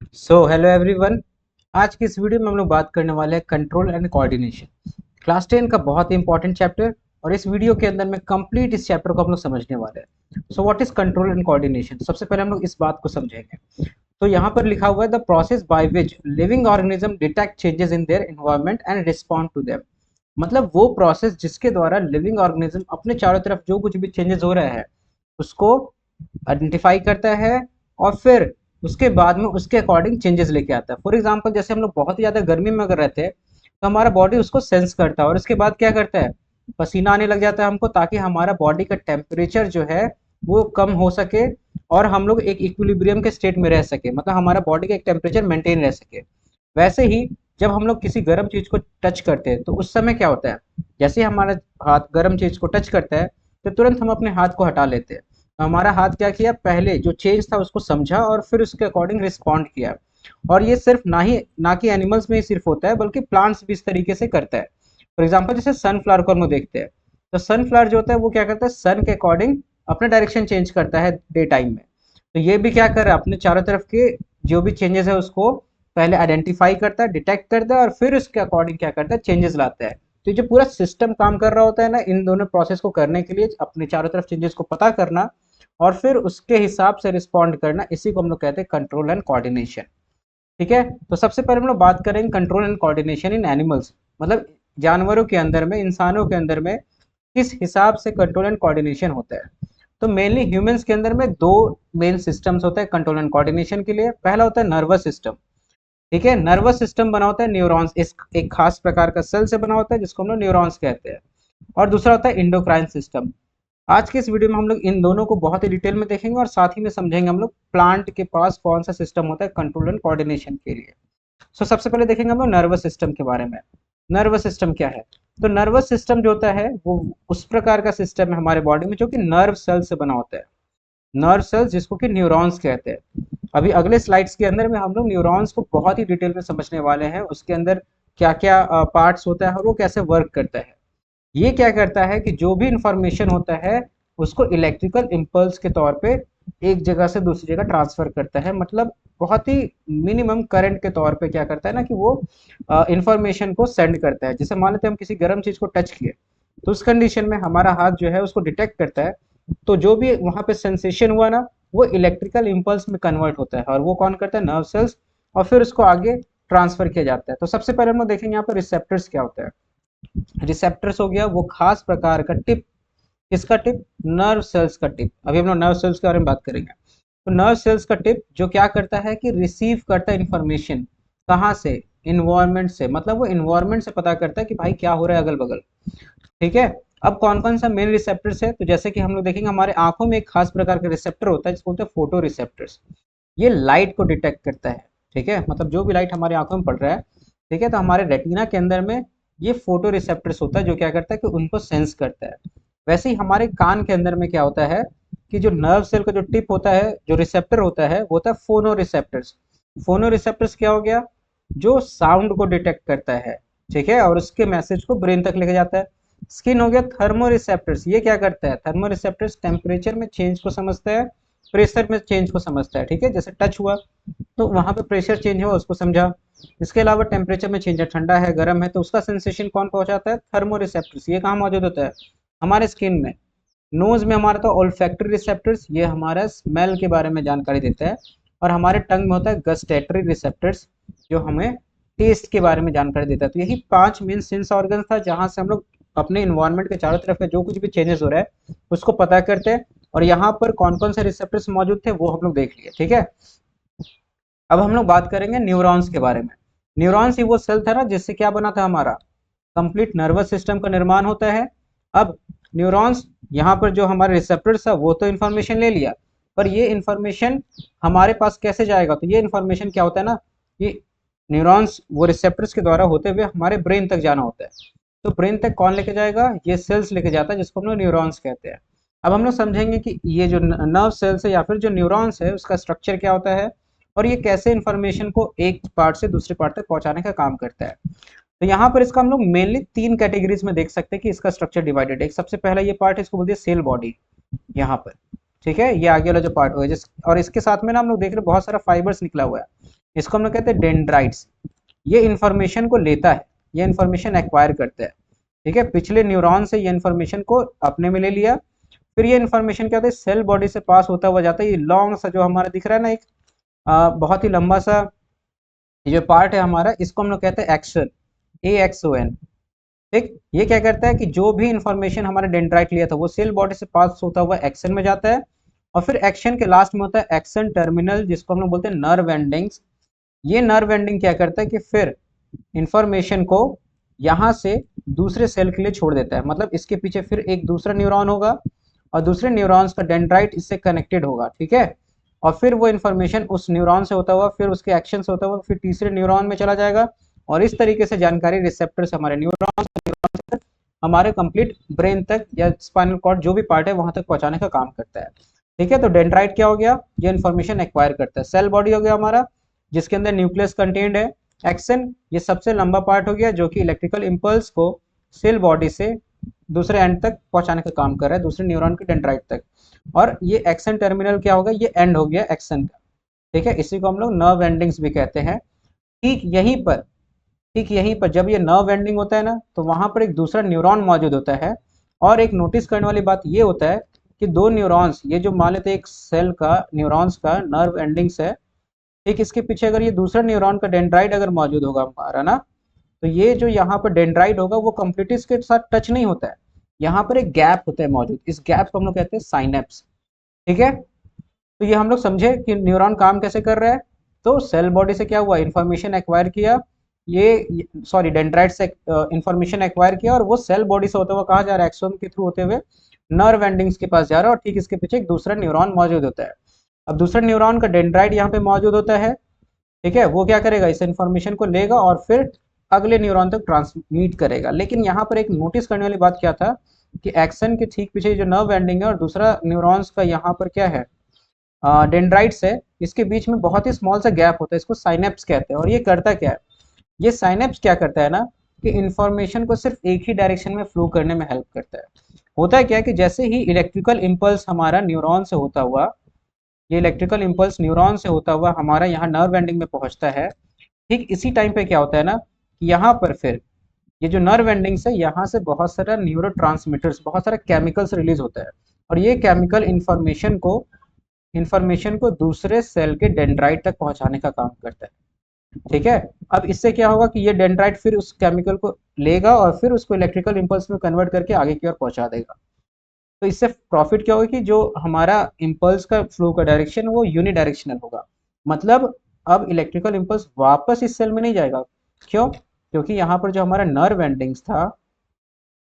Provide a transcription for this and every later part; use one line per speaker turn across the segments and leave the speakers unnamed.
Hello everyone. आज की इस वीडियो में हम लोग बात करने वाले हैं कंट्रोल एंड कोऑर्डिनेशन। क्लास 10 का बहुत ही इंपॉर्टेंट चैप्टर, और इस वीडियो के अंदर में कंप्लीट इस चैप्टर को हम लोग समझने वाले हैं। What is control and coordination, सबसे पहले हम लोग इस बात को समझेंगे। तो यहाँ पर लिखा हुआ है the process by which living organism detect changes in their environment and respond to them. मतलब वो प्रोसेस जिसके द्वारा लिविंग ऑर्गेनिज्म अपने चारों तरफ जो कुछ भी चेंजेस हो रहे हैं उसको आइडेंटिफाई करता है, और फिर उसके बाद में उसके अकॉर्डिंग चेंजेस लेके आता है। फॉर एग्जांपल, जैसे हम लोग बहुत ही ज़्यादा गर्मी में अगर रहते हैं तो हमारा बॉडी उसको सेंस करता है, और उसके बाद क्या करता है, पसीना आने लग जाता है हमको, ताकि हमारा बॉडी का टेम्परेचर जो है वो कम हो सके, और हम लोग एक इक्विलिब्रियम के स्टेट में रह सके, मतलब हमारा बॉडी का एक टेम्परेचर मेंटेन रह सके। वैसे ही जब हम लोग किसी गर्म चीज को टच करते हैं तो उस समय क्या होता है, जैसे ही हमारा हाथ गर्म चीज को टच करता है तो तुरंत हम अपने हाथ को हटा लेते हैं। हमारा हाथ क्या किया, पहले जो चेंज था उसको समझा और फिर उसके अकॉर्डिंग रिस्पॉन्ड किया। और ये सिर्फ ना कि एनिमल्स में ही सिर्फ होता है, बल्कि प्लांट्स भी इस तरीके से करता है। फॉर एग्जाम्पल, जैसे सनफ्लावर को हम लोग देखते हैं, तो सनफ्लावर जो होता है वो क्या करता है, सन के अकॉर्डिंग अपना डायरेक्शन चेंज करता है डे टाइम में। तो ये भी क्या कर रहा है, अपने चारों तरफ के जो भी चेंजेस है उसको पहले आइडेंटिफाई करता है, डिटेक्ट करता है, और फिर उसके अकॉर्डिंग क्या करता है, चेंजेस लाता है। तो जो पूरा सिस्टम काम कर रहा होता है ना, इन दोनों प्रोसेस को करने के लिए अपने चारों तरफ चेंजेस को पता करना और फिर उसके हिसाब से रिस्पॉन्ड करना, इसी को हम लोग कहते हैं कंट्रोल एंड कोऑर्डिनेशन। ठीक है, तो सबसे पहले हम लोग बात करेंगे control and coordination in animals, मतलब जानवरों के अंदर में, इंसानों के अंदर में किस हिसाब से कंट्रोल एंड कोऑर्डिनेशन होता है। तो मेनली ह्यूमंस के अंदर में दो मेन सिस्टम्स होते हैं कंट्रोल एंड कोऑर्डिनेशन के लिए। पहला होता है नर्वस सिस्टम। ठीक है, नर्वस सिस्टम बना होता है न्यूरॉन्स, इस एक खास प्रकार का सेल से बना होता है जिसको हम लोग न्यूरॉन्स कहते हैं। और दूसरा होता है इंडोक्राइन सिस्टम। आज के इस वीडियो में हम लोग इन दोनों को बहुत ही डिटेल में देखेंगे, और साथ ही में समझेंगे हम लोग प्लांट के पास कौन सा सिस्टम होता है कंट्रोल एंड कोऑर्डिनेशन के लिए। सबसे पहले देखेंगे हम लोग नर्वस सिस्टम के बारे में। नर्वस सिस्टम क्या है? तो नर्वस सिस्टम जो होता है वो उस प्रकार का सिस्टम है हमारे बॉडी में जो कि नर्व सेल से बना होता है। नर्व सेल्स जिसको कि न्यूरॉन्स कहते हैं। अभी अगले स्लाइड्स के अंदर में हम लोग न्यूरॉन्स को बहुत ही डिटेल में समझने वाले हैं, उसके अंदर क्या क्या पार्ट्स होता है और वो कैसे वर्क करता है। ये क्या करता है कि जो भी इंफॉर्मेशन होता है उसको इलेक्ट्रिकल इम्पल्स के तौर पे एक जगह से दूसरी जगह ट्रांसफर करता है। मतलब बहुत ही मिनिमम करंट के तौर पे क्या करता है ना, कि वो इंफॉर्मेशन को सेंड करता है। जैसे मान लेते हैं हम किसी गर्म चीज को टच किए, तो उस कंडीशन में हमारा हाथ जो है उसको डिटेक्ट करता है, तो जो भी वहां पे सेंसेशन हुआ ना, वो इलेक्ट्रिकल इम्पल्स में कन्वर्ट होता है, और वो कौन करता है, नर्व सेल्स, और फिर उसको आगे ट्रांसफर किया जाता है। तो सबसे पहले हम लोग देखेंगे यहाँ पर रिसेप्टर्स क्या होता है। रिसेप्टर्स हो गया वो खास प्रकार का टिप, किसका टिप, नर्व सेल्स का टिप। अभी हम लोग नर्व सेल्स के बारे में बात करेंगे। तो नर्व सेल्स का टिप जो क्या करता है कि रिसीव करता है इंफॉर्मेशन, कहाँ से, इन्वायरमेंट से। मतलब वो इन्वायरमेंट से पता करता है कि भाई क्या हो रहा है अगल बगल। ठीक है, अब कौन कौन सा मेन रिसेप्टर्स है, तो जैसे कि हम लोग देखेंगे हमारे आंखों में एक खास प्रकार का रिसेप्टर होता है जिसको बोलते हैं फोटो रिसेप्टर्स। ये लाइट को डिटेक्ट करता है। ठीक है, मतलब जो भी लाइट हमारे आंखों में पड़ रहा है, ठीक है, तो हमारे रेटिना के अंदर में ये फोटो रिसेप्टर्स होता है जो क्या करता है कि उनको सेंस करता है। वैसे ही हमारे कान के अंदर में क्या होता है कि जो नर्व सेल का जो टिप होता है, जो रिसेप्टर होता है, वो होता है फोनो रिसेप्टर्स। फोनो रिसेप्टर्स क्या हो गया, जो साउंड को डिटेक्ट करता है, ठीक है, और उसके मैसेज को ब्रेन तक लेके जाता है। स्किन हो गया थर्मो रिसेप्टर्स। ये क्या करता है, थर्मो रिसेप्टर्स टेम्परेचर में चेंज को समझता है, प्रेशर में चेंज को समझता है। ठीक है, जैसे टच हुआ तो वहां पे प्रेशर चेंज हुआ उसको समझा। इसके अलावा टेम्परेचर में चेंज है, ठंडा है गर्म है, तो उसका सेंसेशन कौन पहुंचाता है, थर्मो रिसेप्टर्स। ये कहाँ मौजूद होता है, हमारे स्किन में। नोज में हमारा तो ओल्फैक्टरी रिसेप्टर्स, ये हमारा स्मेल के बारे में जानकारी देता है। और हमारे टंग में होता है गस्टेटरी रिसेप्टर्स, जो हमें टेस्ट के बारे में जानकारी देता है। तो यही 5 मेन सेंस ऑर्गन था जहां से हम लोग अपने इन्वायरमेंट के चारों तरफ में जो कुछ भी चेंजेस हो रहा है उसको पता करते हैं। और यहाँ पर कौन कौन से रिसेप्टर्स मौजूद थे वो हम लोग देख लिए। ठीक है, अब हम लोग बात करेंगे न्यूरॉन्स के बारे में। न्यूरॉन्स ही वो सेल था ना जिससे क्या बना था, हमारा कंप्लीट नर्वस सिस्टम का निर्माण होता है। अब न्यूरॉन्स, यहाँ पर जो हमारे रिसेप्टर्स है वो तो इन्फॉर्मेशन ले लिया, पर ये इन्फॉर्मेशन हमारे पास कैसे जाएगा, तो ये इन्फॉर्मेशन क्या होता है ना, ये न्यूरॉन्स वो रिसेप्टर्स के द्वारा होते हुए हमारे ब्रेन तक जाना होता है। तो ब्रेन तक कौन लेके जाएगा, ये सेल्स लेके जाता है जिसको हम लोग न्यूरॉन्स कहते हैं। अब हम लोग समझेंगे कि ये जो नर्व सेल्स है या फिर जो न्यूरॉन्स है उसका स्ट्रक्चर क्या होता है, और ये कैसे इन्फॉर्मेशन को एक पार्ट से दूसरे पार्ट तक पहुंचाने का काम करता है। तो यहाँ पर इसका हम लोग मेनली 3 कैटेगरीज में देख सकते हैं कि इसका स्ट्रक्चर डिवाइडेड है। एक सबसे पहला ये पार्ट है, इसको बोलते हैं सेल बॉडी, यहाँ पर। ठीक है, ये आगे वाला जो पार्ट हुआ है जिस, और इसके साथ में ना हम लोग देख रहे हैं बहुत सारा फाइबर्स निकला हुआ है। इसको हम लोग कहते हैं डेंड्राइट्स। ये इंफॉर्मेशन को लेता है, ये इंफॉर्मेशन एक्वायर करता है, ठीक है, पिछले न्यूरॉन से ये इंफॉर्मेशन को अपने में ले लिया, फिर ये इंफॉर्मेशन क्या होता है सेल बॉडी से पास होता हुआ जाता है। ये लॉन्ग सा जो हमारा दिख रहा है ना, एक बहुत ही लंबा सा ये जो पार्ट है हमारा, इसको हम लोग कहते हैं एक्सन, AXON। ठीक, ये क्या करता है कि जो भी इंफॉर्मेशन हमारा डेंड्राइट लिया था वो सेल बॉडी से पास होता हुआ एक्शन में जाता है, और फिर एक्शन के लास्ट में होता है एक्शन टर्मिनल, जिसको हम लोग बोलते हैं नर्व एंडिंग्स। ये नर्व एंडिंग क्या करता है कि फिर इंफॉर्मेशन को यहाँ से दूसरे सेल के लिए छोड़ देता है, मतलब इसके पीछे फिर एक दूसरा न्यूरॉन होगा और दूसरे न्यूरॉन्स का डेंड्राइट इससे कनेक्टेड होगा, ठीक है, और फिर वो इन्फॉर्मेशन उस न्यूरॉन से होता हुआ, फिर उसके एक्शन से होता हुआ, फिर तीसरे न्यूरॉन में चला जाएगा, और इस तरीके से जानकारी रिसेप्टर से हमारे न्यूरॉन से हमारे कंप्लीट ब्रेन तक या स्पाइनल कॉर्ड जो भी पार्ट है वहां तक पहुंचाने का काम करता है। ठीक है, तो डेंड्राइट क्या हो गया, ये इन्फॉर्मेशन एक्वायर करता है। सेल बॉडी हो गया हमारा, जिसके अंदर न्यूक्लियस कंटेन्ड है। एक्सन ये सबसे लंबा पार्ट हो गया, जो कि इलेक्ट्रिकल इम्पल्स को सेल बॉडी से दूसरे एंड तक पहुंचाने का काम कर रहा है, दूसरे न्यूरॉन के डेंड्राइट तक। और ये एक्सन टर्मिनल क्या होगा, ये एंड हो गया एक्सन का, ठीक है, इसी को हम लोग नर्व एंडिंग्स भी कहते हैं। ठीक यहीं पर, ठीक यहीं पर जब ये नर्व एंडिंग होता है ना, तो वहां पर एक दूसरा न्यूरॉन मौजूद होता है। और एक नोटिस करने वाली बात ये होता है कि दो न्यूरॉन्स, ये जो मान लेते हैं एक सेल का न्यूरॉन्स का नर्व एंडिंग्स है, ठीक, इसके पीछे अगर ये दूसरा न्यूरॉन का डेंड्राइट अगर मौजूद होगा हमारा ना, तो ये जो यहाँ पर डेंड्राइट होगा वो कंप्लीटली इसके साथ टच नहीं होता है, यहाँ पर एक गैप होता है मौजूद, इस गैप को हम लोग कहते हैं साइनेप्स। ठीक है, तो ये हम लोग समझे कि न्यूरॉन काम कैसे कर रहा है। तो सेल बॉडी से क्या हुआ, इंफॉर्मेशन एक्वायर किया, ये सॉरी डेंड्राइट से इंफॉर्मेशन एक्वायर किया, और वो सेल बॉडी से होता हुआ कहाँ जा रहा है, एक्सोन के थ्रू होते हुए नर्व एंडिंग्स के पास जा रहा है, और ठीक इसके पीछे एक दूसरा न्यूरॉन मौजूद होता है। अब दूसरा न्यूरॉन का डेंड्राइट यहाँ पे मौजूद होता है, ठीक है, वो क्या करेगा, इस इंफॉर्मेशन को लेगा और फिर अगले न्यूरॉन तक ट्रांसमिट करेगा। लेकिन यहाँ पर एक नोटिस करने वाली बात क्या था कि एक्सन के ठीक पीछे जो नर्व एंडिंग है और दूसरा न्यूरॉन्स का यहाँ पर क्या है, डेंड्राइट्स है, इसके बीच में बहुत ही स्मॉल सा गैप होता है, इसको साइनेप्स कहते हैं। और ये करता क्या है, ये साइनेप्स क्या करता है ना, कि इंफॉर्मेशन को सिर्फ एक ही डायरेक्शन में फ्लो करने में हेल्प करता है। होता है क्या कि जैसे ही इलेक्ट्रिकल इम्पल्स हमारा न्यूरॉन से होता हुआ, ये इलेक्ट्रिकल इम्पल्स न्यूरॉन से होता हुआ हमारा यहाँ नर्व एंडिंग में पहुंचता है, ठीक इसी टाइम पे क्या होता है ना, कि यहाँ पर फिर ये जो नर्व एंडिंग्स है, यहाँ से बहुत सारा न्यूरोट्रांसमीटर्स, बहुत सारा केमिकल्स रिलीज होता है, और ये केमिकल इंफॉर्मेशन को दूसरे सेल के डेंड्राइट तक पहुंचाने का काम करता है। ठीक है, अब इससे क्या होगा कि ये डेंड्राइट फिर उस केमिकल को लेगा और फिर उसको इलेक्ट्रिकल इम्पल्स में कन्वर्ट करके आगे की ओर पहुंचा देगा। तो इससे प्रॉफिट क्या होगा कि जो हमारा इम्पल्स का फ्लो का डायरेक्शन वो यूनि डायरेक्शनल होगा, मतलब अब इलेक्ट्रिकल इम्पल्स वापस इस सेल में नहीं जाएगा। क्यों, क्योंकि यहाँ पर जो हमारा नर्व एंडिंग्स था,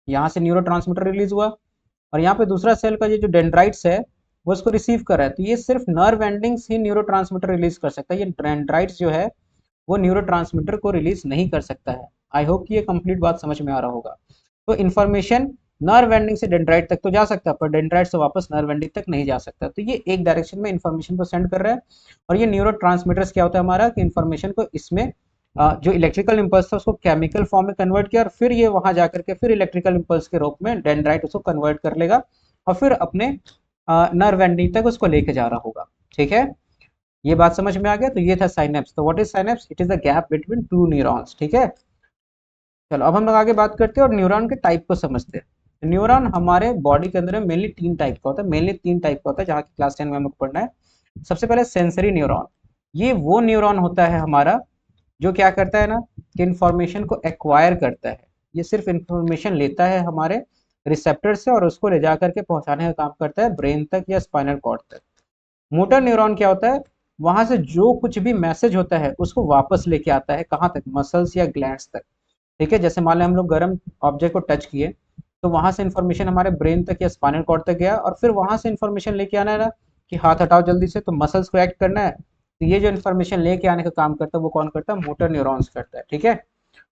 यहाँ से न्यूरोट्रांसमीटर रिलीज हुआ, और यहाँ पे दूसरा सेल का ये जो डेंड्राइट्स है वो इसको रिसीव कर रहा है, तो ये सिर्फ नर्व एंडिंग्स ही न्यूरोट्रांसमीटर रिलीज कर सकता है, ये डेंड्राइट्स जो है वो न्यूरोट्रांसमीटर को रिलीज नहीं कर सकता है। आई होप कि ये कंप्लीट बात समझ में आ रहा होगा। तो इन्फॉर्मेशन नर्व एंडिंग से डेंड्राइट तक तो जा सकता है, पर डेंड्राइट से वापस नर्व एंडिंग तक नहीं जा सकता। तो ये एक डायरेक्शन में इन्फॉर्मेशन को सेंड कर रहा है, और ये न्यूरोट्रांसमीटर्स क्या होता है हमारा, कि इन्फॉर्मेशन को इसमें जो इलेक्ट्रिकल इम्पल्स था उसको केमिकल फॉर्म में कन्वर्ट किया, और फिर ये वहां जाकर के फिर इलेक्ट्रिकल इम्पल्स के रूप में डेंड्राइट उसको कन्वर्ट कर लेगा, और फिर अपने नर्व एंडिंग तक उसको लेके जा रहा होगा। ठीक है, ये बात समझ में आ गया। तो ये था साइनेप्स। तो what is synapse, it is the gap between two neurons. ठीक है, चलो अब हम लोग आगे बात करते हैं और न्यूरॉन के टाइप को समझते हैं। न्यूरॉन हमारे बॉडी के अंदर मेनली तीन टाइप का होता है, मेनली तीन टाइप का होता है, जहाँ की क्लास 10 में हम लोग पढ़ना है। सबसे पहले सेंसरी न्यूरॉन, ये वो न्यूरॉन होता है हमारा जो क्या करता है ना, कि इंफॉर्मेशन को एक्वायर करता है, ये सिर्फ इंफॉर्मेशन लेता है हमारे रिसेप्टर से और उसको ले जा करके पहुंचाने का काम करता है ब्रेन तक या स्पाइनल कॉर्ड तक। मोटर न्यूरॉन क्या होता है, वहां से जो कुछ भी मैसेज होता है उसको वापस लेके आता है कहाँ तक, मसल्स या ग्लैंड्स तक। ठीक है, जैसे मान लें हम लोग गर्म ऑब्जेक्ट को टच किए, तो वहां से इंफॉर्मेशन हमारे ब्रेन तक या स्पाइनल कॉर्ड तक गया, और फिर वहां से इंफॉर्मेशन लेके आना है ना, कि हाथ हटाओ जल्दी से, तो मसल्स को एक्ट करना है। तो ये जो इन्फॉर्मेशन लेके आने का काम करता है वो कौन करता है, मोटर न्यूरॉन्स करता है। ठीक है,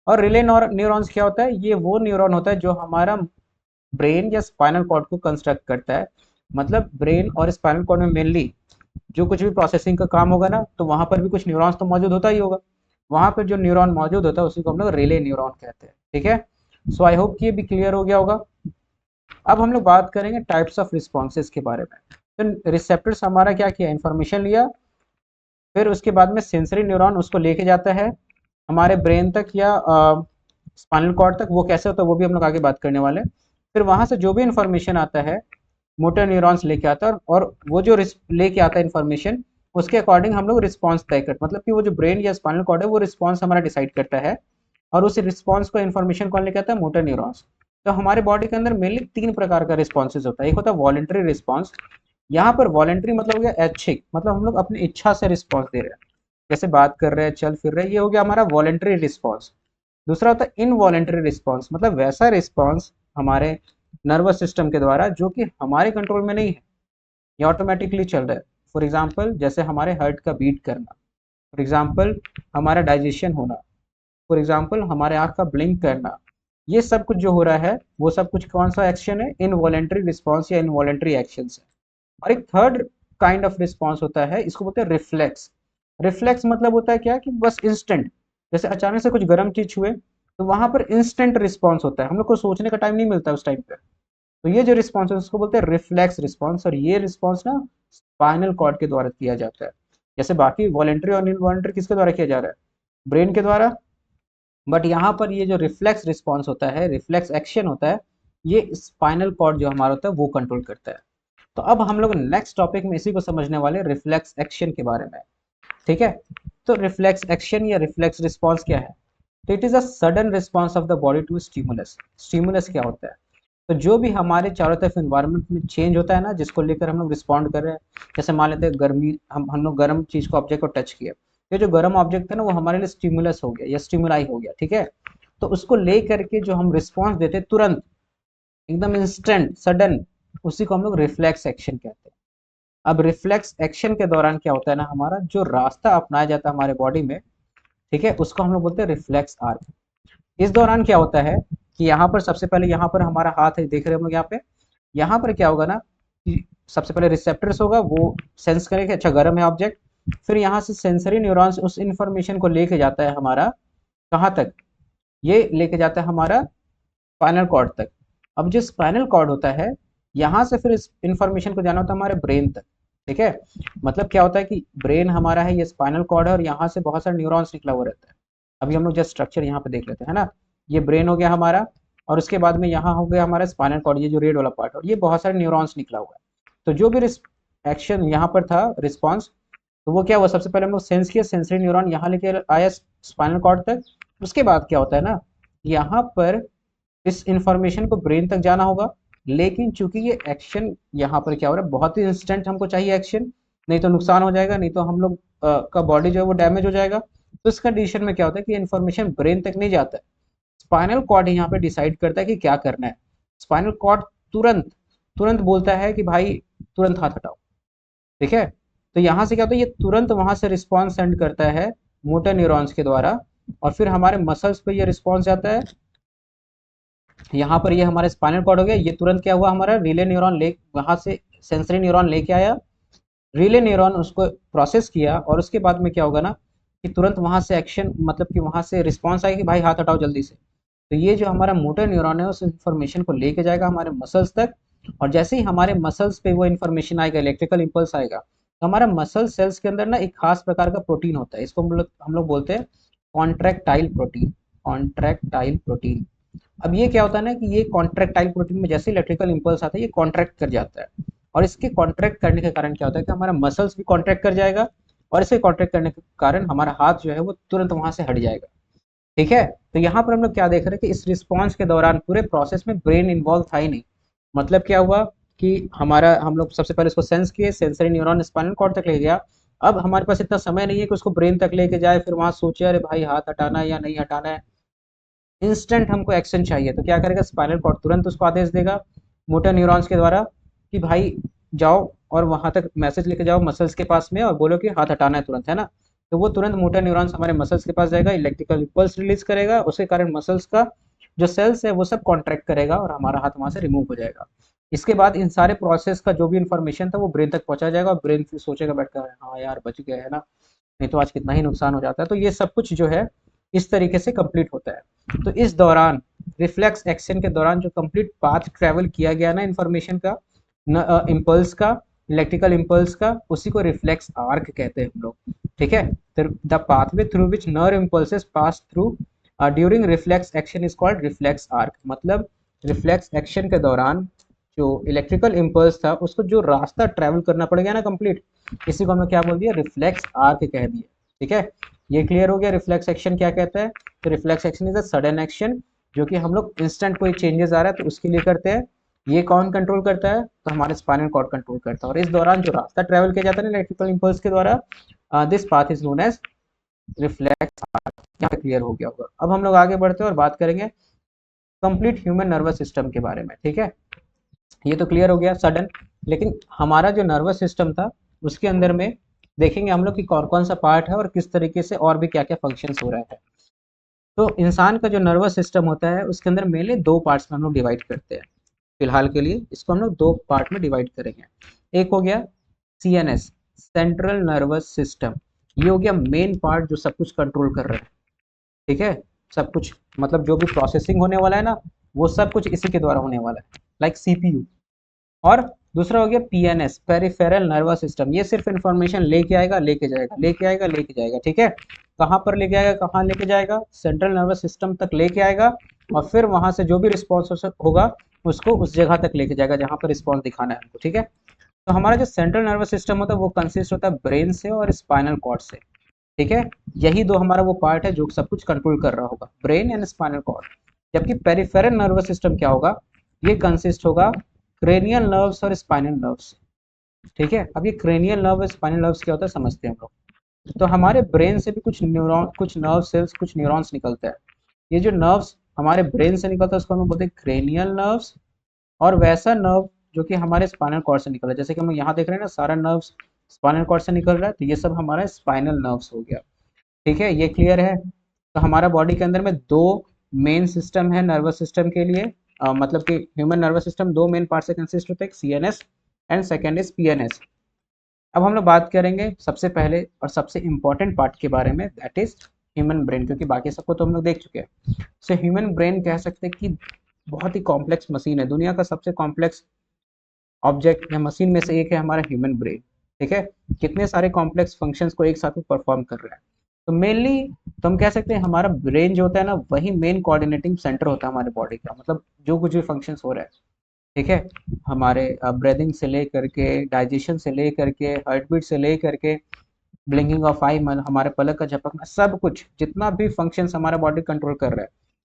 और रिले न्यूरॉन्स क्या होता है, ये वो न्यूरॉन होता है जो हमारा ब्रेन या स्पाइनल कॉर्ड को कंस्ट्रक्ट करता है। मतलब ब्रेन और स्पाइनल कॉर्ड में मेनली जो कुछ भी प्रोसेसिंग का काम होगा ना, तो वहां पर भी कुछ न्यूरॉन्स तो मौजूद होता ही होगा, वहां पर जो न्यूरॉन मौजूद होता है उसी को हम लोग रिले न्यूरॉन कहते हैं। ठीक है, सो आई होप कि ये भी क्लियर हो गया होगा। अब हम लोग बात करेंगे टाइप्स ऑफ रिस्पॉन्सेज के बारे में। तो रिसेप्टर्स हमारा क्या किया, इन्फॉर्मेशन लिया, फिर उसके बाद में सेंसरी न्यूरॉन उसको लेके जाता है हमारे ब्रेन तक या स्पाइनल कॉर्ड तक। वो कैसे होता है वो भी हम लोग आगे बात करने वाले हैं। फिर वहां से जो भी इंफॉर्मेशन आता है मोटर न्यूरॉन्स लेके आता है, और वो जो लेके आता है इन्फॉर्मेशन उसके अकॉर्डिंग हम लोग रिस्पॉन्स तय करते, मतलब कि वो जो ब्रेन या स्पाइनल कॉर्ड है वो रिस्पॉन्स हमारा डिसाइड करता है, और उस रिस्पॉन्स को इन्फॉर्मेशन कौन लेके आता है, मोटर न्यूरॉन्स। तो हमारे बॉडी के अंदर मेनली 3 प्रकार का रिस्पॉन्सेज होता है। एक होता है वॉलेंटरी रिस्पॉन्स। यहाँ पर वॉलेंटरी मतलब हो गया ऐच्छिक, मतलब हम लोग अपनी इच्छा से रिस्पॉन्स दे रहे हैं, जैसे बात कर रहे हैं, चल फिर रहे हैं, ये हो गया हमारा वॉलेंटरी रिस्पॉन्स। दूसरा होता है इनवॉलेंटरी रिस्पॉन्स, मतलब वैसा रिस्पॉन्स हमारे नर्वस सिस्टम के द्वारा जो कि हमारे कंट्रोल में नहीं है, ये ऑटोमेटिकली चल रहा है। फॉर एग्जाम्पल जैसे हमारे हार्ट का बीट करना, फॉर एग्जाम्पल हमारा डाइजेशन होना, फॉर एग्जाम्पल हमारे आँख का ब्लिंक करना, ये सब कुछ जो हो रहा है वो सब कुछ कौन सा एक्शन है, इनवॉलेंटरी रिस्पॉन्स या इनवॉलेंटरी एक्शन है। और एक थर्ड काइंड ऑफ रिस्पॉन्स होता है, इसको बोलते हैं रिफ्लेक्स। रिफ्लेक्स मतलब होता है क्या कि बस इंस्टेंट, जैसे अचानक से कुछ गर्म चीज छुए तो वहां पर इंस्टेंट रिस्पॉन्स होता है, हम लोग को सोचने का टाइम नहीं मिलता उस टाइम पे। तो ये जो रिस्पॉन्स है उसको बोलते हैं रिफ्लेक्स रिस्पॉन्स, और ये रिस्पॉन्स ना स्पाइनल कॉर्ड के द्वारा किया जाता है। जैसे बाकी वॉलेंट्री और इनवॉलेंट्री किसके द्वारा किया जा रहा है, ब्रेन के द्वारा, बट यहाँ पर ये जो रिफ्लेक्स रिस्पॉन्स होता है, रिफ्लेक्स एक्शन होता है, ये स्पाइनल कॉर्ड जो हमारा होता है वो कंट्रोल करता है। तो अब हम लोग नेक्स्ट टॉपिक में इसी को समझने वाले रिफ्लेक्स एक्शन के बारे में, ठीक है। तो रिफ्लेक्स एक्शन या रिफ्लेक्स रिस्पॉन्स क्या है, तो it is a sudden response of the body to stimulus. Stimulus क्या होता है, तो जो भी हमारे चारों तरफ इन्वायरमेंट में चेंज होता है ना, जिसको लेकर हम लोग रिस्पॉन्ड कर रहे हैं, जैसे मान लेते हैं गर्मी, हम लोग गर्म चीज को ऑब्जेक्ट को टच किया, ये जो गर्म ऑब्जेक्ट है ना वो हमारे लिए स्टिमुलस हो गया या स्टिमुलाई हो गया, ठीक है। तो उसको ले करके जो हम रिस्पॉन्स देते हैं तुरंत, एकदम इंस्टेंट सडन, उसी को हम लोग रिफ्लेक्स एक्शन कहते हैं। अब रिफ्लेक्स एक्शन के दौरान क्या होता है ना, हमारा जो रास्ता अपनाया जाता है हमारे बॉडी में, ठीक है, उसको हम लोग बोलते हैं रिफ्लेक्स आर्क। इस दौरान क्या होता है कि यहाँ पर सबसे पहले यहाँ पर हमारा हाथ है, देख रहे हैं हम लोग यहाँ पे, यहाँ पर क्या होगा ना कि सबसे पहले रिसेप्टर्स होगा, वो सेंस करेगा अच्छा गर्म है ऑब्जेक्ट, फिर यहाँ से सेंसरी न्यूरॉन्स उस इंफॉर्मेशन को लेके जाता है हमारा कहाँ तक, ये लेके जाता है हमारा स्पाइनल कॉर्ड तक। अब जो स्पाइनल कॉर्ड होता है यहाँ से फिर इस इंफॉर्मेशन को जाना होता है हमारे ब्रेन तक, ठीक है। मतलब क्या होता है कि ब्रेन हमारा है, ये स्पाइनल कॉर्ड है, और यहाँ से बहुत सारे न्यूरॉन्स निकला हुआ रहता है। अभी हम लोग जस्ट स्ट्रक्चर यहाँ पे देख लेते हैं ना, ये ब्रेन हो गया हमारा, और उसके बाद में यहाँ हो गया हमारा स्पाइनल कॉर्ड, ये जो रेड वाला पार्ट, और ये बहुत सारे न्यूरॉन्स निकला हुआ है। तो जो भी एक्शन यहाँ पर था रिस्पॉन्स, तो वो क्या हुआ, सबसे पहले हम लोग सेंस किया, सेंसरी न्यूरॉन यहाँ लेके आया स्पाइनल कॉर्ड तक। उसके बाद क्या होता है ना, यहाँ पर इस इंफॉर्मेशन को ब्रेन तक जाना होगा, लेकिन चूंकि ये एक्शन यहाँ पर क्या हो रहा है, बहुत ही इंस्टेंट हमको चाहिए एक्शन, नहीं तो नुकसान हो जाएगा, नहीं तो हम लोग का बॉडी जो है वो डैमेज हो जाएगा। तो इस कंडीशन में क्या होता है कि इन्फॉर्मेशन ब्रेन तक नहीं जाता है, स्पाइनल कॉर्ड यहाँ पे डिसाइड करता है कि क्या करना है। स्पाइनल कॉर्ड तुरंत तुरंत बोलता है कि भाई तुरंत हाथ हटाओ, ठीक है। तो यहाँ से क्या होता है, ये तुरंत वहां से रिस्पॉन्स सेंड करता है मोटर न्यूरॉन्स के द्वारा, और फिर हमारे मसल्स पे ये रिस्पॉन्स जाता है। यहाँ पर ये हमारा स्पाइनल कॉर्ड हो गया, ये तुरंत क्या हुआ, हमारा रिले न्यूरॉन ले वहां से सेंसरी न्यूरॉन लेके आया, रिले न्यूरॉन उसको प्रोसेस किया, और उसके बाद में क्या होगा ना कि तुरंत वहां से एक्शन, मतलब कि वहां से रिस्पॉन्स आएगी, भाई हाथ हटाओ जल्दी से। तो ये जो हमारा मोटर न्यूरॉन है उस इन्फॉर्मेशन को लेके जाएगा हमारे मसल्स तक, और जैसे ही हमारे मसल्स पे वो इन्फॉर्मेशन आएगा, इलेक्ट्रिकल इम्पल्स आएगा, तो हमारा मसल सेल्स के अंदर ना एक खास प्रकार का प्रोटीन होता है, इसको हम लोग बोलते हैं कॉन्ट्रैक्टाइल प्रोटीन। Contractile protein. अब ये क्या होता है ना कि ये कॉन्ट्रैक्टाइल प्रोटीन में जैसे इलेक्ट्रिकल इम्पल्स आता है ये कॉन्ट्रैक्ट कर जाता है, और इसके कॉन्ट्रैक्ट करने के कारण क्या होता है कि हमारा मसल्स भी कॉन्ट्रैक्ट कर जाएगा, और इसके कॉन्ट्रैक्ट करने के कारण हमारा हाथ जो है वो तुरंत वहां से हट जाएगा, ठीक है। तो यहाँ पर हम लोग क्या देख रहे हैं कि इस रिस्पॉन्स के दौरान पूरे प्रोसेस में ब्रेन इन्वॉल्व था ही नहीं। मतलब क्या हुआ कि हमारा, हम लोग सबसे पहले इसको सेंस किए, सेंसरी न्यूरॉन स्पाइनल कॉर्ड तक ले गया। अब हमारे पास इतना समय नहीं है कि उसको ब्रेन तक लेके जाए, फिर वहां सोचे अरे भाई हाथ हटाना है या नहीं हटाना है, इंस्टेंट हमको एक्शन चाहिए। तो क्या करेगा, स्पाइनल कॉर्ड तुरंत उसको आदेश देगा मोटर न्यूरॉन्स के द्वारा कि भाई जाओ और वहां तक मैसेज लेके जाओ मसल्स के पास में, और बोलो कि हाथ हटाना है तुरंत, है ना। तो वो तुरंत मोटर न्यूरॉन्स हमारे मसल्स के पास जाएगा, इलेक्ट्रिकल इम्पल्स रिलीज करेगा, उसके कारण मसल्स का जो सेल्स है वो सब कॉन्ट्रैक्ट करेगा, और हमारा हाथ वहां से रिमूव हो जाएगा। इसके बाद इन सारे प्रोसेस का जो भी इंफॉर्मेशन था वो ब्रेन तक पहुंचा जाएगा, और ब्रेन फिर सोचेगा बैठकर हाँ यार बच गए, है ना, नहीं तो आज कितना ही नुकसान हो जाता है। तो ये सब कुछ जो है इस तरीके से कंप्लीट होता है। तो इस दौरान रिफ्लेक्स एक्शन के दौरान जो कंप्लीट पाथ ट्रेवल किया गया ना इन्फॉर्मेशन का, इम्पल्स का, इलेक्ट्रिकल इम्पल्स का, उसी को रिफ्लेक्स आर्क कहते हैं हम लोग, ठीक है। The pathway through which nerve impulses pass through during reflex action is called reflex arc. मतलब रिफ्लेक्स एक्शन के दौरान जो इलेक्ट्रिकल इम्पल्स था उसको जो रास्ता ट्रेवल करना पड़ गया ना कंप्लीट, इसी को हमने क्या बोल दिया, रिफ्लेक्स आर्क कह दिया। ठीक है, ये क्लियर हो गया रिफ्लेक्स एक्शन क्या कहता है। तो reflex action is a sudden action जो कि हम लोग इंस्टेंट कोई चेंजेस आ रहा है तो उसके लिए करते हैं। ये कौन कंट्रोल करता है, तो हमारे स्पाइनल कॉर्ड कंट्रोल करता है। और इस दौरान जो रास्ता ट्रेवल किया जाता है इलेक्ट्रिकल इम्पल्स के द्वारा, this path is known as reflex arc. यहाँ पे क्लियर हो गया होगा। अब हम लोग आगे बढ़ते हैं और बात करेंगे कंप्लीट ह्यूमन नर्वस सिस्टम के बारे में। ठीक है, ये तो क्लियर हो गया सडन। लेकिन हमारा जो नर्वस सिस्टम था उसके अंदर में देखेंगे हम लोग कि कौन कौन सा पार्ट है और किस तरीके से और भी क्या क्या फंक्शंस हो रहा है। तो इंसान का जो नर्वस सिस्टम होता है उसके अंदर मेनली दो पार्ट्स में हम लोग डिवाइड करते हैं। फिलहाल के लिए इसको हम लोग दो पार्ट में डिवाइड करेंगे। एक हो गया सीएनएस, सेंट्रल नर्वस सिस्टम। ये हो गया मेन पार्ट जो सब कुछ कंट्रोल कर रहा है। ठीक है, सब कुछ मतलब जो भी प्रोसेसिंग होने वाला है ना वो सब कुछ इसी के द्वारा होने वाला है, लाइक सीपीयू। और दूसरा हो गया पीएनएस, पेरिफेरल नर्वस सिस्टम। ये सिर्फ इंफॉर्मेशन लेके आएगा लेके जाएगा, लेके आएगा लेके जाएगा। ठीक है, कहाँ पर लेके आएगा, कहाँ लेके जाएगा, सेंट्रल नर्वस सिस्टम तक लेके आएगा और फिर वहां से जो भी रिस्पॉन्स होगा उसको उस जगह तक लेके जाएगा जहाँ पर रिस्पॉन्स दिखाना है हमको। ठीक है, तो हमारा जो सेंट्रल नर्वस सिस्टम होता है वो कंसिस्ट होता है ब्रेन से और स्पाइनल कॉर्ड से। ठीक है, यही दो हमारा वो पार्ट है जो सब कुछ कंट्रोल कर रहा होगा, ब्रेन एंड स्पाइनल कॉर्ड। जबकि पेरिफेरल नर्वस सिस्टम क्या होगा, ये कंसिस्ट होगा क्रेनियल नर्व्स और स्पाइनल नर्व्स। ठीक है, अब ये क्रेनियल नर्व और स्पाइनल नर्व्स क्या होता है समझते हैं हम लोग। तो हमारे ब्रेन से भी कुछ न्यूरॉन, कुछ नर्व सेल्स, कुछ न्यूरॉन्स निकलता है। ये जो नर्व्स हमारे ब्रेन से निकलता है उसको हम बोलते हैं क्रेनियल नर्व्स। और वैसा नर्व जो कि हमारे स्पाइनल कॉर्ड से निकल रहा है, जैसे कि हम यहाँ देख रहे हैं ना सारा नर्व्स स्पाइनल कॉर्ड से निकल रहा है, तो ये सब हमारा स्पाइनल नर्व्स हो गया। ठीक है, ये क्लियर है। तो हमारा बॉडी के अंदर में दो मेन सिस्टम है नर्वस सिस्टम के लिए। मतलब कि ह्यूमन नर्वस सिस्टम दो मेन पार्ट से कंसिस्ट होता है, एक CNS and second is PNS. अब हम लोग बात करेंगे सबसे पहले और सबसे इम्पोर्टेंट पार्ट के बारे में, दैट इज ह्यूमन ब्रेन, क्योंकि बाकी सबको तो हम लोग देख चुके हैं। सो ह्यूमन ब्रेन कह सकते हैं कि बहुत ही कॉम्प्लेक्स मशीन है, दुनिया का सबसे कॉम्प्लेक्स ऑब्जेक्ट या मशीन में से एक है हमारा ह्यूमन ब्रेन। ठीक है, कितने सारे कॉम्प्लेक्स फंक्शंस को एक साथ में परफॉर्म कर रहा है। तो मेनली तो हम कह सकते हैं हमारा ब्रेन जो होता है ना वही मेन कोऑर्डिनेटिंग सेंटर होता है हमारे बॉडी का, मतलब जो कुछ भी फंक्शंस हो रहा है। ठीक है, हमारे ब्रीदिंग से लेकर के, डाइजेशन से लेकर के, हार्ट बीट से लेकर के, ब्लिंकिंग ऑफ आई, हमारे पलक का झपकना, सब कुछ जितना भी फंक्शंस हमारा बॉडी कंट्रोल कर रहा है,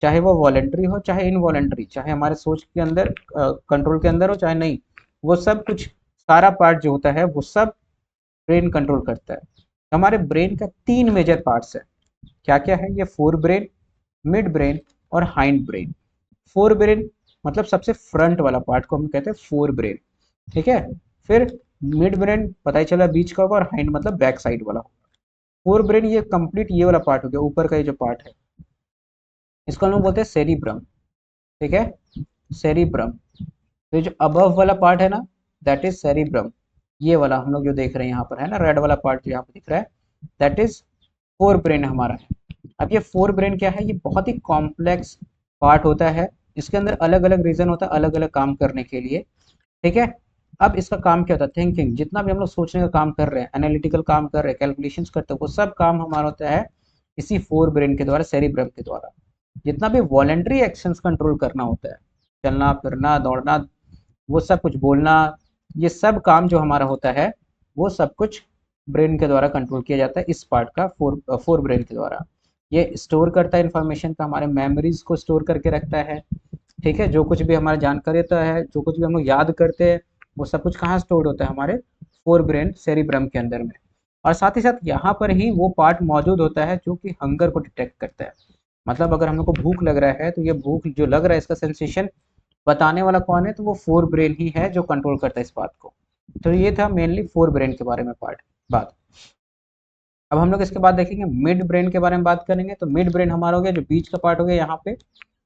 चाहे वो वॉलेंट्री हो चाहे इनवॉलेंट्री, चाहे हमारे सोच के अंदर कंट्रोल के अंदर हो चाहे नहीं, वो सब कुछ सारा पार्ट जो होता है वो सब ब्रेन कंट्रोल करता है। हमारे ब्रेन का तीन मेजर पार्ट्स है। क्या क्या है ये, फोर ब्रेन, मिड ब्रेन और हाइंड ब्रेन। फोर ब्रेन मतलब सबसे फ्रंट वाला पार्ट को हम कहते हैं फोर ब्रेन। ठीक है, फिर मिड ब्रेन पता ही चला बीच का होगा और हाइंड मतलब बैक साइड वाला होगा। फोर ब्रेन ये कंप्लीट ये वाला पार्ट हो गया, ऊपर का ये जो पार्ट है इसको हम लोग बोलते हैं सेरिब्रम। ठीक है, सेरिब्रम। तो ये जो अबव वाला पार्ट है ना दैट इज सेरिब्रम, ये वाला हम लोग जो देख रहे हैं यहाँ पर है ना रेड वाला पार्ट जो यहाँ पर दिख रहा है दैट इज फोर ब्रेन हमारा है। अब ये फोर ब्रेन क्या है, ये बहुत ही कॉम्प्लेक्स पार्ट होता है, इसके अंदर अलग अलग रीजन होता है अलग अलग काम करने के लिए। ठीक है, अब इसका काम क्या होता है, थिंकिंग, जितना भी हम लोग सोचने का काम कर रहे हैं, एनालिटिकल काम कर रहे हैं, कैलकुलेशंस करते हैं, वो सब काम हमारा होता है इसी फोर ब्रेन के द्वारा, सेरिब्रम के द्वारा। जितना भी वॉलेंट्री एक्शंस कंट्रोल करना होता है, चलना फिरना दौड़ना, वो सब कुछ बोलना, ये सब काम जो हमारा होता है वो सब कुछ ब्रेन के द्वारा कंट्रोल किया जाता है, इस पार्ट का फोर ब्रेन के द्वारा। ये स्टोर करता है इन्फॉर्मेशन का, हमारे मेमोरीज को स्टोर करके रखता है। ठीक है, जो कुछ भी हमारा जानकारी होता है, जो कुछ भी हम लोग याद करते हैं, वो सब कुछ कहाँ स्टोर्ड होता है, हमारे फोर ब्रेन सेरिब्रम के अंदर में। और साथ ही साथ यहाँ पर ही वो पार्ट मौजूद होता है जो कि हंगर को डिटेक्ट करता है। मतलब अगर हम लोग को भूख लग रहा है तो ये भूख जो लग रहा है इसका सेंसेशन बताने वाला कौन है, तो वो फोर ब्रेन ही है जो कंट्रोल करता है इस बात को। तो ये था मेनली फोर ब्रेन के बारे में पार्ट बात। अब हम लोग इसके बाद देखेंगे मिड ब्रेन के बारे में बात करेंगे। तो मिड ब्रेन हमारा हो गया जो बीच का पार्ट हो गया यहाँ पे।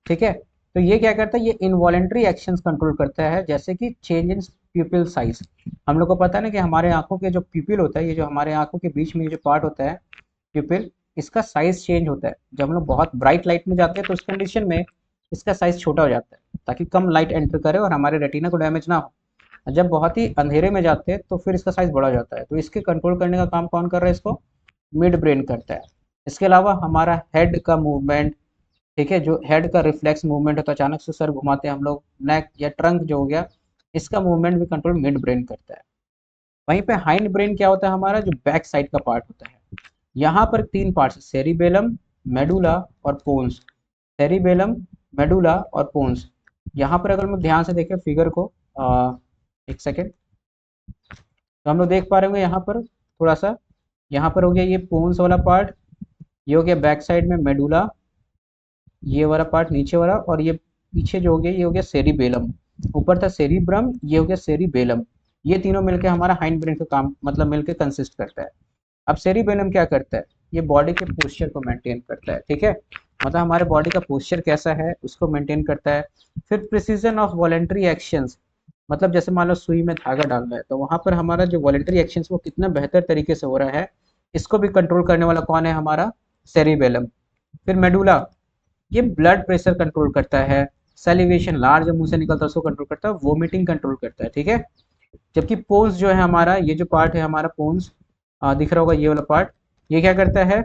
ठीक है, तो ये क्या करता है, ये इनवॉलेंट्री एक्शंस कंट्रोल करता है, जैसे कि चेंज इन प्यूपिल साइज। हम लोग को पता है ना कि हमारे आंखों के जो प्यूपिल होता है, ये जो हमारे आंखों के बीच में जो पार्ट होता है प्यूपिल, इसका साइज चेंज होता है। जब हम लोग बहुत ब्राइट लाइट में जाते हैं तो उस कंडीशन में इसका साइज छोटा हो जाता है ताकि कम लाइट एंटर करे और हमारे रेटिना को डैमेज ना हो। जब बहुत ही अंधेरे में जाते हैं तो फिर इसका साइज बड़ा हो जाता है। तो इसके कंट्रोल करने का काम कौन कर रहा है, इसको मिड ब्रेन करता है। इसके अलावा हमारा हेड का मूवमेंट, ठीक है, जो हेड का रिफ्लेक्स मूवमेंट होता है, अचानक से सर घुमाते हैं हम लोग, नेक या ट्रंक जो हो गया, इसका मूवमेंट भी कंट्रोल मिड ब्रेन करता है। वहीं पे हाइंड ब्रेन क्या होता है, हमारा जो बैक साइड का पार्ट होता है। यहाँ पर तीन पार्ट्स, सेरिबेलम, मेडुला और पोन्स। सेरिबेलम, मेडुला और पोन्स। यहाँ पर अगर हम ध्यान से देखें फिगर को, एक सेकेंड, तो हम लोग देख पा रहे होंगे यहाँ पर थोड़ा सा, यहाँ पर हो गया ये पोन्स वाला पार्ट, ये हो गया बैक साइड में मेडुला, ये वाला पार्ट नीचे वाला, और ये पीछे जो हो गया ये हो गया सेरिबेलम। ऊपर था सेरिब्रम, ये हो गया सेरिबेलम। ये तीनों मिलके हमारा हाइंड ब्रेन का काम मतलब मिलके कंसिस्ट करता है। अब सेरिबेलम क्या करता है, ये बॉडी के पोस्चर को मेंटेन करता है, ठीक है, मतलब हमारे बॉडी का पोस्चर कैसा है उसको मेंटेन करता है। फिर प्रिसीजन ऑफ वॉलेंट्री एक्शंस, मतलब जैसे मान लो सुई में धागा डालना है तो वहां पर हमारा जो वॉलेंट्री एक्शंस वो कितना बेहतर तरीके से हो रहा है, इसको भी कंट्रोल करने वाला कौन है, हमारा सेरिबेलम। फिर मेडुला, ये ब्लड प्रेशर कंट्रोल करता है, सैलिवेशन, लार जब मुंह से निकलता है उसको कंट्रोल करता है, वोमिटिंग कंट्रोल करता है, ठीक है। जबकि पोन्स जो है हमारा, ये जो पार्ट है हमारा पोन्स, दिख रहा होगा ये वाला पार्ट, ये क्या करता है,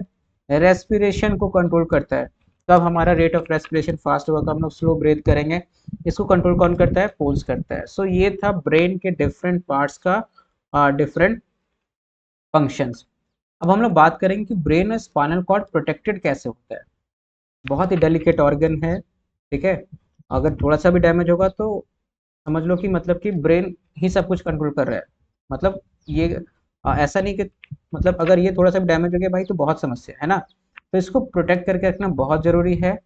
रेस्पिरेशन को कंट्रोल करता है। तब हमारा रेट ऑफ रेस्पिरेशन फास्ट होगा, तो हम लोग स्लो ब्रेथ करेंगे, इसको कंट्रोल कौन करता है, पोन्स करता है। सो ये था ब्रेन के डिफरेंट पार्ट्स का डिफरेंट फंक्शंस। अब हम लोग बात करेंगे कि ब्रेन और स्पाइनल कॉर्ड प्रोटेक्टेड कैसे होता है। बहुत ही डेलिकेट ऑर्गन है, ठीक है, अगर थोड़ा सा भी डैमेज होगा तो समझ लो कि मतलब कि ब्रेन ही सब कुछ कंट्रोल कर रहा है। मतलब ये ऐसा नहीं कि मतलब अगर ये थोड़ा सा भी डैमेज हो गया भाई तो बहुत समस्या है ना, तो इसको प्रोटेक्ट करके रखना बहुत जरूरी है।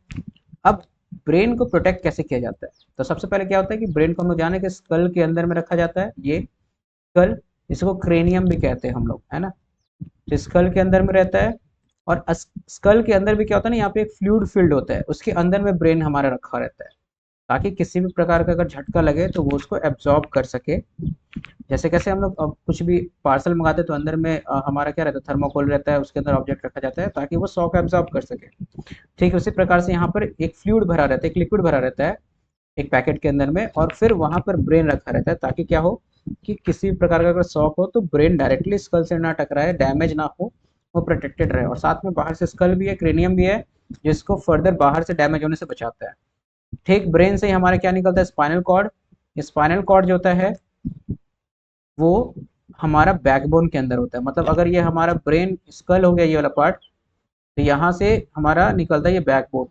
अब ब्रेन को प्रोटेक्ट कैसे किया जाता है, तो सबसे पहले क्या होता है कि ब्रेन को हम लोग जाने के स्कल के अंदर में रखा जाता है, ये स्कल, इसको क्रेनियम भी कहते हैं हम लोग, है ना, तो स्कल के अंदर में रहता है। और स्कल के अंदर भी क्या होता है ना, यहाँ पे एक फ्लूइड फील्ड होता है, उसके अंदर में ब्रेन हमारा रखा रहता है, ताकि किसी भी प्रकार का अगर झटका लगे तो वो उसको एब्जॉर्ब कर सके। जैसे कैसे हम लोग कुछ भी पार्सल मंगाते हैं तो अंदर में हमारा क्या रहता है, थर्मोकोल रहता है, उसके अंदर ऑब्जेक्ट रखा जाता है ताकि वो शॉक एब्जॉर्ब कर सके। ठीक उसी प्रकार से यहाँ पर एक फ्लूइड भरा रहता है, एक लिक्विड भरा रहता है एक पैकेट के अंदर में, और फिर वहां पर ब्रेन रखा रहता है ताकि क्या हो कि किसी भी प्रकार का अगर शॉक हो तो ब्रेन डायरेक्टली स्कल से ना टकराए, डैमेज ना हो, वो प्रोटेक्टेड रहे। और साथ में बाहर से स्कल भी है, क्रेनियम भी है, जिसको फर्दर बाहर से डैमेज होने से बचाता है। ठीक ब्रेन से ही हमारे क्या निकलता है, स्पाइनल कॉर्ड। स्पाइनल कॉर्ड जो होता है वो हमारा बैकबोन के अंदर होता है, मतलब अगर ये हमारा ब्रेन स्कल हो गया ये वाला पार्ट, तो यहाँ से हमारा निकलता है ये बैकबोन,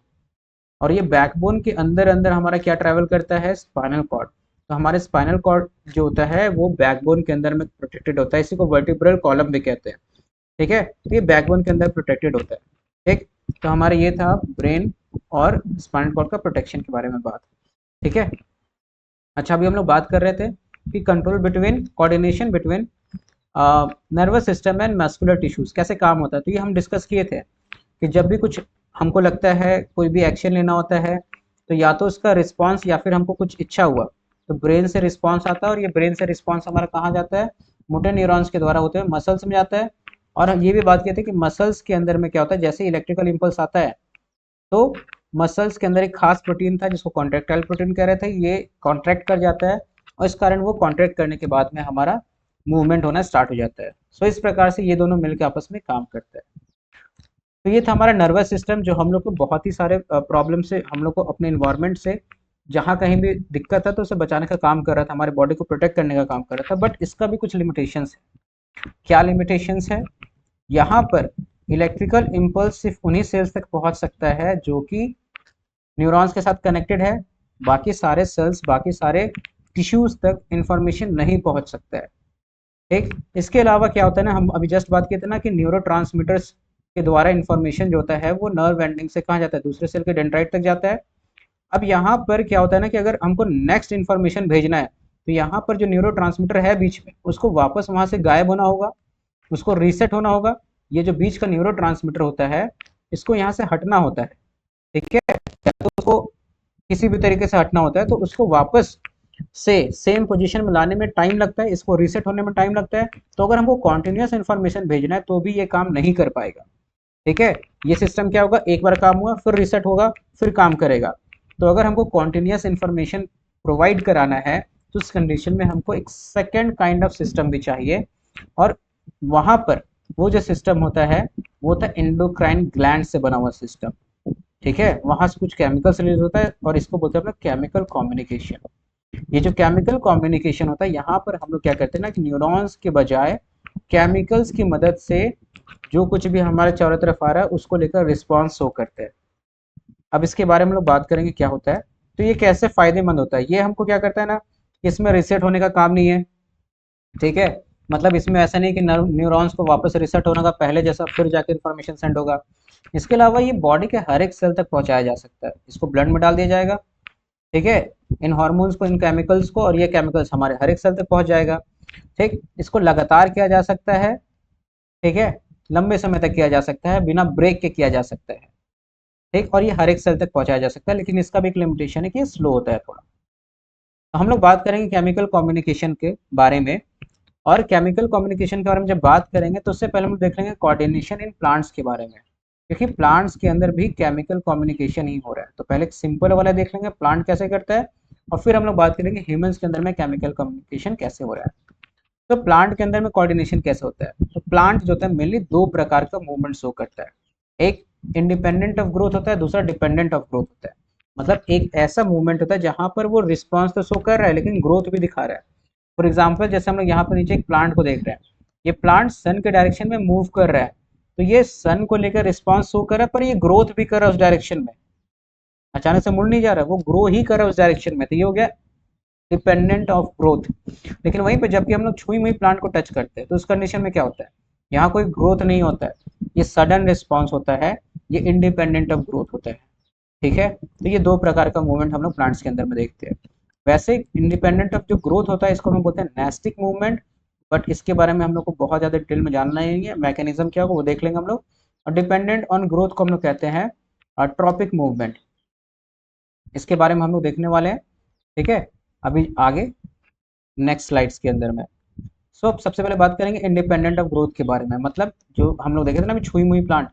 और ये बैकबोन के अंदर अंदर हमारा क्या ट्रैवल करता है, स्पाइनल कॉर्ड। तो हमारे स्पाइनल कॉर्ड जो होता है वो बैकबोन के अंदर में प्रोटेक्टेड होता है, इसी को वर्टिब्रल कॉलम भी कहते हैं, ठीक है, तो ये बैकबोन के अंदर प्रोटेक्टेड होता है। ठीक, तो हमारा ये था ब्रेन और स्पाइनल कॉर्ड का प्रोटेक्शन के बारे में बात, ठीक है। अच्छा, अभी हम लोग बात कर रहे थे कि control between, coordination between nervous system and muscular tissues कैसे काम होता है। तो ये हम डिस्कस किए थे कि जब भी कुछ हमको लगता है कोई भी एक्शन लेना होता है तो या तो उसका रिस्पांस या फिर हमको कुछ इच्छा हुआ तो ब्रेन से रिस्पांस आता है, और ये ब्रेन से रिस्पांस हमारा कहाँ जाता है, मोटर न्यूरॉन्स के द्वारा होते हैं मसल्स में जाता है। और ये भी बात कहते हैं कि मसल्स के अंदर में क्या होता है, जैसे इलेक्ट्रिकल इम्पल्स आता है तो मसल्स के अंदर एक खास प्रोटीन था जिसको कॉन्ट्रेक्टाइल प्रोटीन कह रहे थे, ये कॉन्ट्रैक्ट कर जाता है और इस कारण वो कॉन्ट्रैक्ट करने के बाद में हमारा मूवमेंट होना स्टार्ट हो जाता है। सो इस प्रकार से ये दोनों मिलकर आपस में काम करते हैं। तो ये था हमारा नर्वस सिस्टम, जो हम लोग को बहुत ही सारे प्रॉब्लम से, हम लोग को अपने इन्वायरमेंट से जहाँ कहीं भी दिक्कत है तो उसे बचाने का काम कर रहा था, हमारे बॉडी को प्रोटेक्ट करने का काम कर रहा था। बट इसका भी कुछ लिमिटेशंस है। क्या लिमिटेशंस है, यहाँ पर इलेक्ट्रिकल इम्पल्स सिर्फ उन्हीं सेल्स तक पहुँच सकता है जो कि न्यूरॉन्स के साथ कनेक्टेड है, बाकी सारे सेल्स, बाकी सारे टिश्यूज तक इंफॉर्मेशन नहीं पहुंच सकता है। ठीक, इसके अलावा क्या होता है ना, हम अभी जस्ट बात किए थे ना कि न्यूरोट्रांसमीटर्स के द्वारा इंफॉर्मेशन जो होता है वो नर्व एंडिंग से कहाँ जाता है, दूसरे सेल के डेंड्राइट तक जाता है। अब यहाँ पर क्या होता है ना कि अगर हमको नेक्स्ट इन्फॉर्मेशन भेजना है तो यहाँ पर जो न्यूरोट्रांसमीटर है बीच में, उसको वापस वहां से गायब होना होगा, उसको रीसेट होना होगा। ये जो बीच का न्यूरोट्रांसमीटर होता है इसको यहाँ से हटना होता है, ठीक है, तो उसको किसी भी तरीके से हटना होता है तो उसको वापस से सेम पोजीशन में लाने में टाइम लगता है, इसको रीसेट होने में टाइम लगता है। तो अगर हमको कॉन्टिन्यूस इन्फॉर्मेशन भेजना है तो भी ये काम नहीं कर पाएगा, ठीक है। ये सिस्टम क्या होगा, एक बार काम हुआ फिर रीसेट होगा फिर काम करेगा। तो अगर हमको कॉन्टिन्यूस इन्फॉर्मेशन प्रोवाइड कराना है तो उस कंडीशन में हमको एक सेकेंड काइंड ऑफ सिस्टम भी चाहिए, और वहां पर वो जो सिस्टम होता है वो होता है एंडोक्राइन ग्लैंड से बना हुआ सिस्टम, ठीक है। वहां से कुछ केमिकल्स रिलीज होता है और इसको बोलते हैं अपना केमिकल कम्युनिकेशन। ये जो केमिकल कम्युनिकेशन होता है यहाँ पर हम लोग क्या करते हैं ना कि न्यूरॉन्स के बजाय केमिकल्स की मदद से जो कुछ भी हमारे चारों तरफ आ रहा है उसको लेकर रिस्पॉन्स शो करते हैं। अब इसके बारे में हम लोग बात करेंगे क्या होता है। तो ये कैसे फायदेमंद होता है, ये हमको क्या करता है ना, इसमें रिसेट होने का काम नहीं है, ठीक है। मतलब इसमें ऐसा नहीं कि न्यूरॉन्स को वापस रिसेट होने का पहले जैसा फिर जाकर इन्फॉर्मेशन सेंड होगा। इसके अलावा ये बॉडी के हर एक सेल तक पहुंचाया जा सकता है, इसको ब्लड में डाल दिया जाएगा, ठीक है, इन हार्मोन्स को, इन केमिकल्स को, और ये केमिकल्स हमारे हर एक सेल तक पहुंच जाएगा, ठीक। इसको लगातार किया जा सकता है, ठीक है, लंबे समय तक किया जा सकता है, बिना ब्रेक के किया जा सकता है, ठीक, और ये हर एक सेल तक पहुंचाया जा सकता है, लेकिन इसका भी एक लिमिटेशन है कि ये स्लो होता है थोड़ा। तो हम लोग बात करेंगे केमिकल कम्युनिकेशन के बारे में। और केमिकल कम्युनिकेशन के बारे में जब बात करेंगे तो उससे पहले हम देख लेंगे कोऑर्डिनेशन इन प्लांट्स के बारे में, क्योंकि प्लांट्स के अंदर भी केमिकल कम्युनिकेशन ही हो रहा है। तो पहले एक सिंपल वाला देख लेंगे प्लांट कैसे करता है, और फिर हम लोग बात करेंगे ह्यूमंस के अंदर में केमिकल कम्युनिकेशन कैसे हो रहा है। तो प्लांट के अंदर में कोऑर्डिनेशन कैसे होता है, तो प्लांट जो होता है मेनली दो प्रकार का मूवमेंट शो करता है। एक इंडिपेंडेंट ऑफ ग्रोथ होता है, दूसरा डिपेंडेंट ऑफ ग्रोथ होता है। मतलब एक ऐसा मूवमेंट होता है जहां पर वो रिस्पॉन्स तो शो कर रहा है लेकिन ग्रोथ भी दिखा रहा है। फॉर एग्जाम्पल जैसे हम लोग यहाँ पर नीचे एक प्लांट को देख रहे हैं, ये प्लांट सन के डायरेक्शन में मूव कर रहा है, तो ये सन को लेकर रिस्पॉन्स शो कर रहा है, पर ये ग्रोथ भी कर रहा है उस डायरेक्शन में, अचानक से मुड़ नहीं जा रहा है, वो ग्रो ही कर रहा है उस डायरेक्शन में, तो ये हो गया डिपेंडेंट ऑफ ग्रोथ। लेकिन वहीं पे जबकि हम लोग छुई मुई प्लांट को टच करते हैं तो उस कंडीशन में क्या होता है, यहाँ कोई ग्रोथ नहीं होता है, ये सडन रिस्पॉन्स होता है, ये इंडिपेंडेंट ऑफ ग्रोथ होता है, ठीक है। तो ये दो प्रकार का मूवमेंट हम लोग प्लांट्स के अंदर में देखते हैं। वैसे इंडिपेंडेंट ऑफ जो ग्रोथ होता है इसको हम बोलते हैं नेस्टिक मूवमेंट, बट इसके बारे में हम लोग को बहुत ज़्यादा डिटेल में जानना नहीं है, मैकेनिज्म क्या होगा वो देख लेंगे हम लोग। और डिपेंडेंट ऑन ग्रोथ को हम लोग कहते हैं ट्रॉपिक मूवमेंट, इसके बारे में हम लोग देखने वाले हैं, ठीक है, अभी आगे नेक्स्ट स्लाइड्स के अंदर में। सो सबसे पहले बात करेंगे इंडिपेंडेंट ऑफ ग्रोथ के बारे में, मतलब जो हम लोग देखे थे ना अभी छुई मुई प्लांट,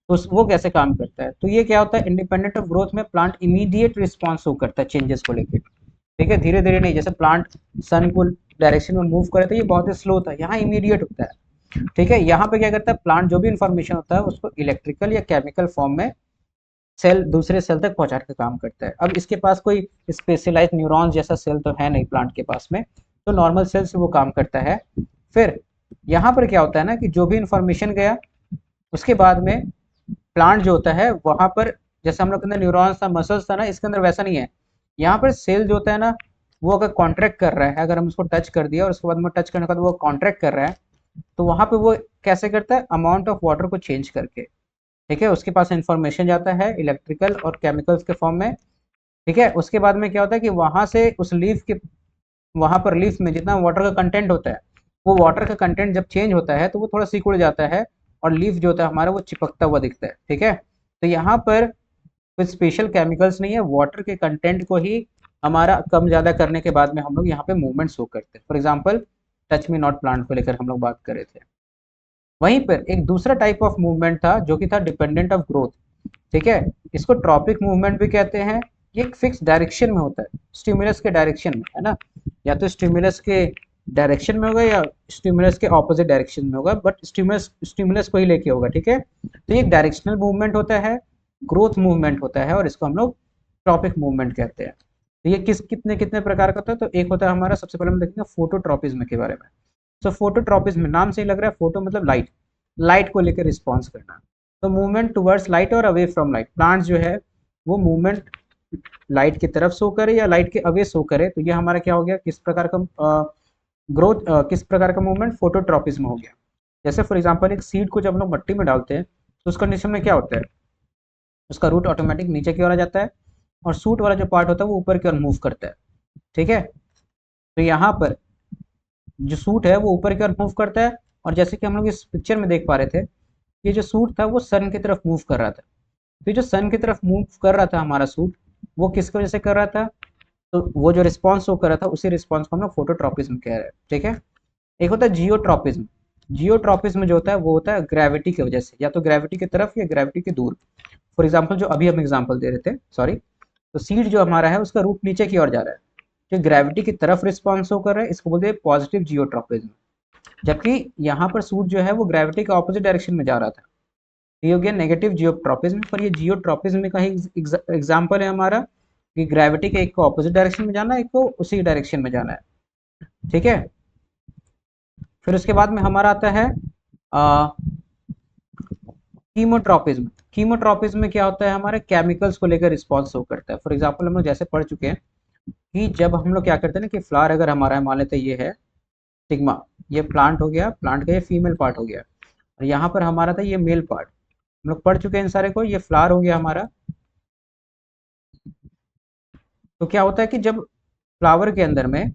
तो वो कैसे काम करता है। तो ये क्या होता है, इंडिपेंडेंट ऑफ ग्रोथ में प्लांट इमीडिएट रिस्पॉन्स शो करता है चेंजेस को लेकर, ठीक है, धीरे धीरे नहीं, जैसे प्लांट सन को डायरेक्शन में मूव करे तो ये बहुत ही स्लो होता है, यहाँ इमीडिएट होता है, ठीक है। यहाँ पे क्या करता है प्लांट जो भी इंफॉर्मेशन होता है उसको इलेक्ट्रिकल या केमिकल फॉर्म में सेल दूसरे सेल तक पहुंचाने का काम करता है। अब इसके पास कोई स्पेशलाइज न्यूरॉन जैसा सेल तो है नहीं प्लांट के पास में, तो नॉर्मल सेल से वो काम करता है। फिर यहाँ पर क्या होता है ना कि जो भी इंफॉर्मेशन गया उसके बाद में प्लांट जो होता है वहां पर, जैसे हम लोग के अंदर न्यूरॉन्स था, मसल्स था ना, इसके अंदर वैसा नहीं है। यहाँ पर सेल जो होता है ना वो अगर कॉन्ट्रैक्ट कर रहा है, अगर हम उसको टच कर दिया और उसके बाद में टच करने के बाद वो कॉन्ट्रैक्ट कर रहा है, तो वहां पे वो कैसे करता है, अमाउंट ऑफ वाटर को चेंज करके, ठीक है, उसके पास इंफॉर्मेशन जाता है इलेक्ट्रिकल और केमिकल्स के फॉर्म में, ठीक है। उसके बाद में क्या होता है कि वहां से उस लीफ के, वहां पर लीफ में जितना वाटर का कंटेंट होता है, वो वाटर का कंटेंट जब चेंज होता है तो वो थोड़ा सिकुड़ जाता है और लीफ जो होता है हमारा वो चिपकता हुआ दिखता है, ठीक है। तो यहाँ पर कोई स्पेशल केमिकल्स नहीं है, वाटर के कंटेंट को ही हमारा कम ज़्यादा करने के बाद में हम लोग यहाँ पे मूवमेंट शो करते हैं। For example touch me not plant को लेकर हम लोग बात कर रहे थे। वहीं पर एक दूसरा टाइप ऑफ मूवमेंट था जो कि था डिपेंडेंट ऑफ ग्रोथ, ठीक है, इसको ट्रॉपिक मूवमेंट भी कहते हैं। ये एक फिक्स डायरेक्शन में होता है, स्टिमुलस के डायरेक्शन में, है ना, या तो स्टिमुलस के डायरेक्शन में होगा या स्टिमुलस के ऑपोजिट डायरेक्शन में होगा, बट स्टिमुलस स्टिमुलस को ही लेके होगा, ठीक है। तो ये एक डायरेक्शनल मूवमेंट होता है, ग्रोथ मूवमेंट होता है, और इसको हम लोग ट्रॉपिक मूवमेंट कहते हैं। तो ये कितने कितने प्रकार का होता है, तो एक होता है हमारा, सबसे पहले हम देखेंगे फोटोट्रॉपिज्म के बारे में। तो फोटोट्रॉपिज्म नाम से ही लग रहा है, फोटो मतलब लाइट, लाइट को लेकर रिस्पॉन्स करना। तो मूवमेंट टुवर्ड्स लाइट और अवे फ्रॉम लाइट, प्लांट जो है वो मूवमेंट लाइट की तरफ शो करे या लाइट के अवे शो करे, तो ये हमारा क्या हो गया, किस प्रकार का ग्रोथ, किस प्रकार का मूवमेंट, फोटोट्रॉपिज्म हो गया। जैसे फॉर एग्जांपल एक सीड को जब हम लोग मट्टी में डालते हैं तो उस कंडीशन में क्या होता है, उसका रूट ऑटोमेटिक नीचे की ओर आ जाता है और सूट वाला जो पार्ट होता है वो ऊपर की ओर मूव करता है, ठीक है। तो यहाँ पर जो सूट है वो ऊपर की ओर मूव करता है, और जैसे कि हम लोग इस पिक्चर में देख पा रहे थे, ये जो सूट था वो सन की तरफ मूव कर रहा था। तो जो सन की तरफ मूव कर रहा था हमारा सूट, वो किसकी वजह से कर रहा था, तो वो जो रिस्पॉन्स शो कर रहा था उसी रिस्पॉन्स को हम लोग फोटोट्रॉपिज्म कह रहे हैं, ठीक है। एक होता है जियोट्रॉपिज्म, जियोट्रॉपिज्म जो होता है वो होता है ग्रेविटी की वजह से, या तो ग्रेविटी की तरफ या ग्रेविटी के दूर। फॉर एग्जाम्पल जो अभी हम एग्जाम्पल दे रहे थे, सॉरी, तो सीड जो हमारा है उसका रूट नीचे की ओर जा रहा है, जो ग्रेविटी की तरफ रिस्पॉन्स शो कर रहा है, इसको बोलते हैं पॉजिटिव जियोट्रॉपिज्म। जबकि यहाँ पर सूट जो है वो ग्रेविटी के ऑपोजिट डायरेक्शन में जा रहा था। ये हो गया नेगेटिव जियोट्रॉपिज्म। पर ये जियोट्रॉपिज्म का ही एग्जाम्पल है हमारा कि ग्रेविटी के एक को ऑपोजिट डायरेक्शन में जाना है, एक को उसी डायरेक्शन में जाना है। ठीक है, फिर उसके बाद में हमारा आता है कीमोट्रॉपिज्म। कीमोट्रॉपिज्म में क्या होता है, हमारे केमिकल्स को लेकर रिस्पॉन्स शो करता है। फॉर एग्जाम्पल हम लोग जैसे पढ़ चुके हैं कि जब हम लोग क्या करते हैं ना कि फ्लावर अगर हमारा है, मान लेते हैं ये है सिग्मा, ये प्लांट हो गया, प्लांट का ये फीमेल पार्ट हो गया, और यहाँ पर हमारा था ये मेल पार्ट। हम लोग पढ़ चुके हैं इन सारे को। ये फ्लावर हो गया हमारा। तो क्या होता है कि जब फ्लावर के अंदर में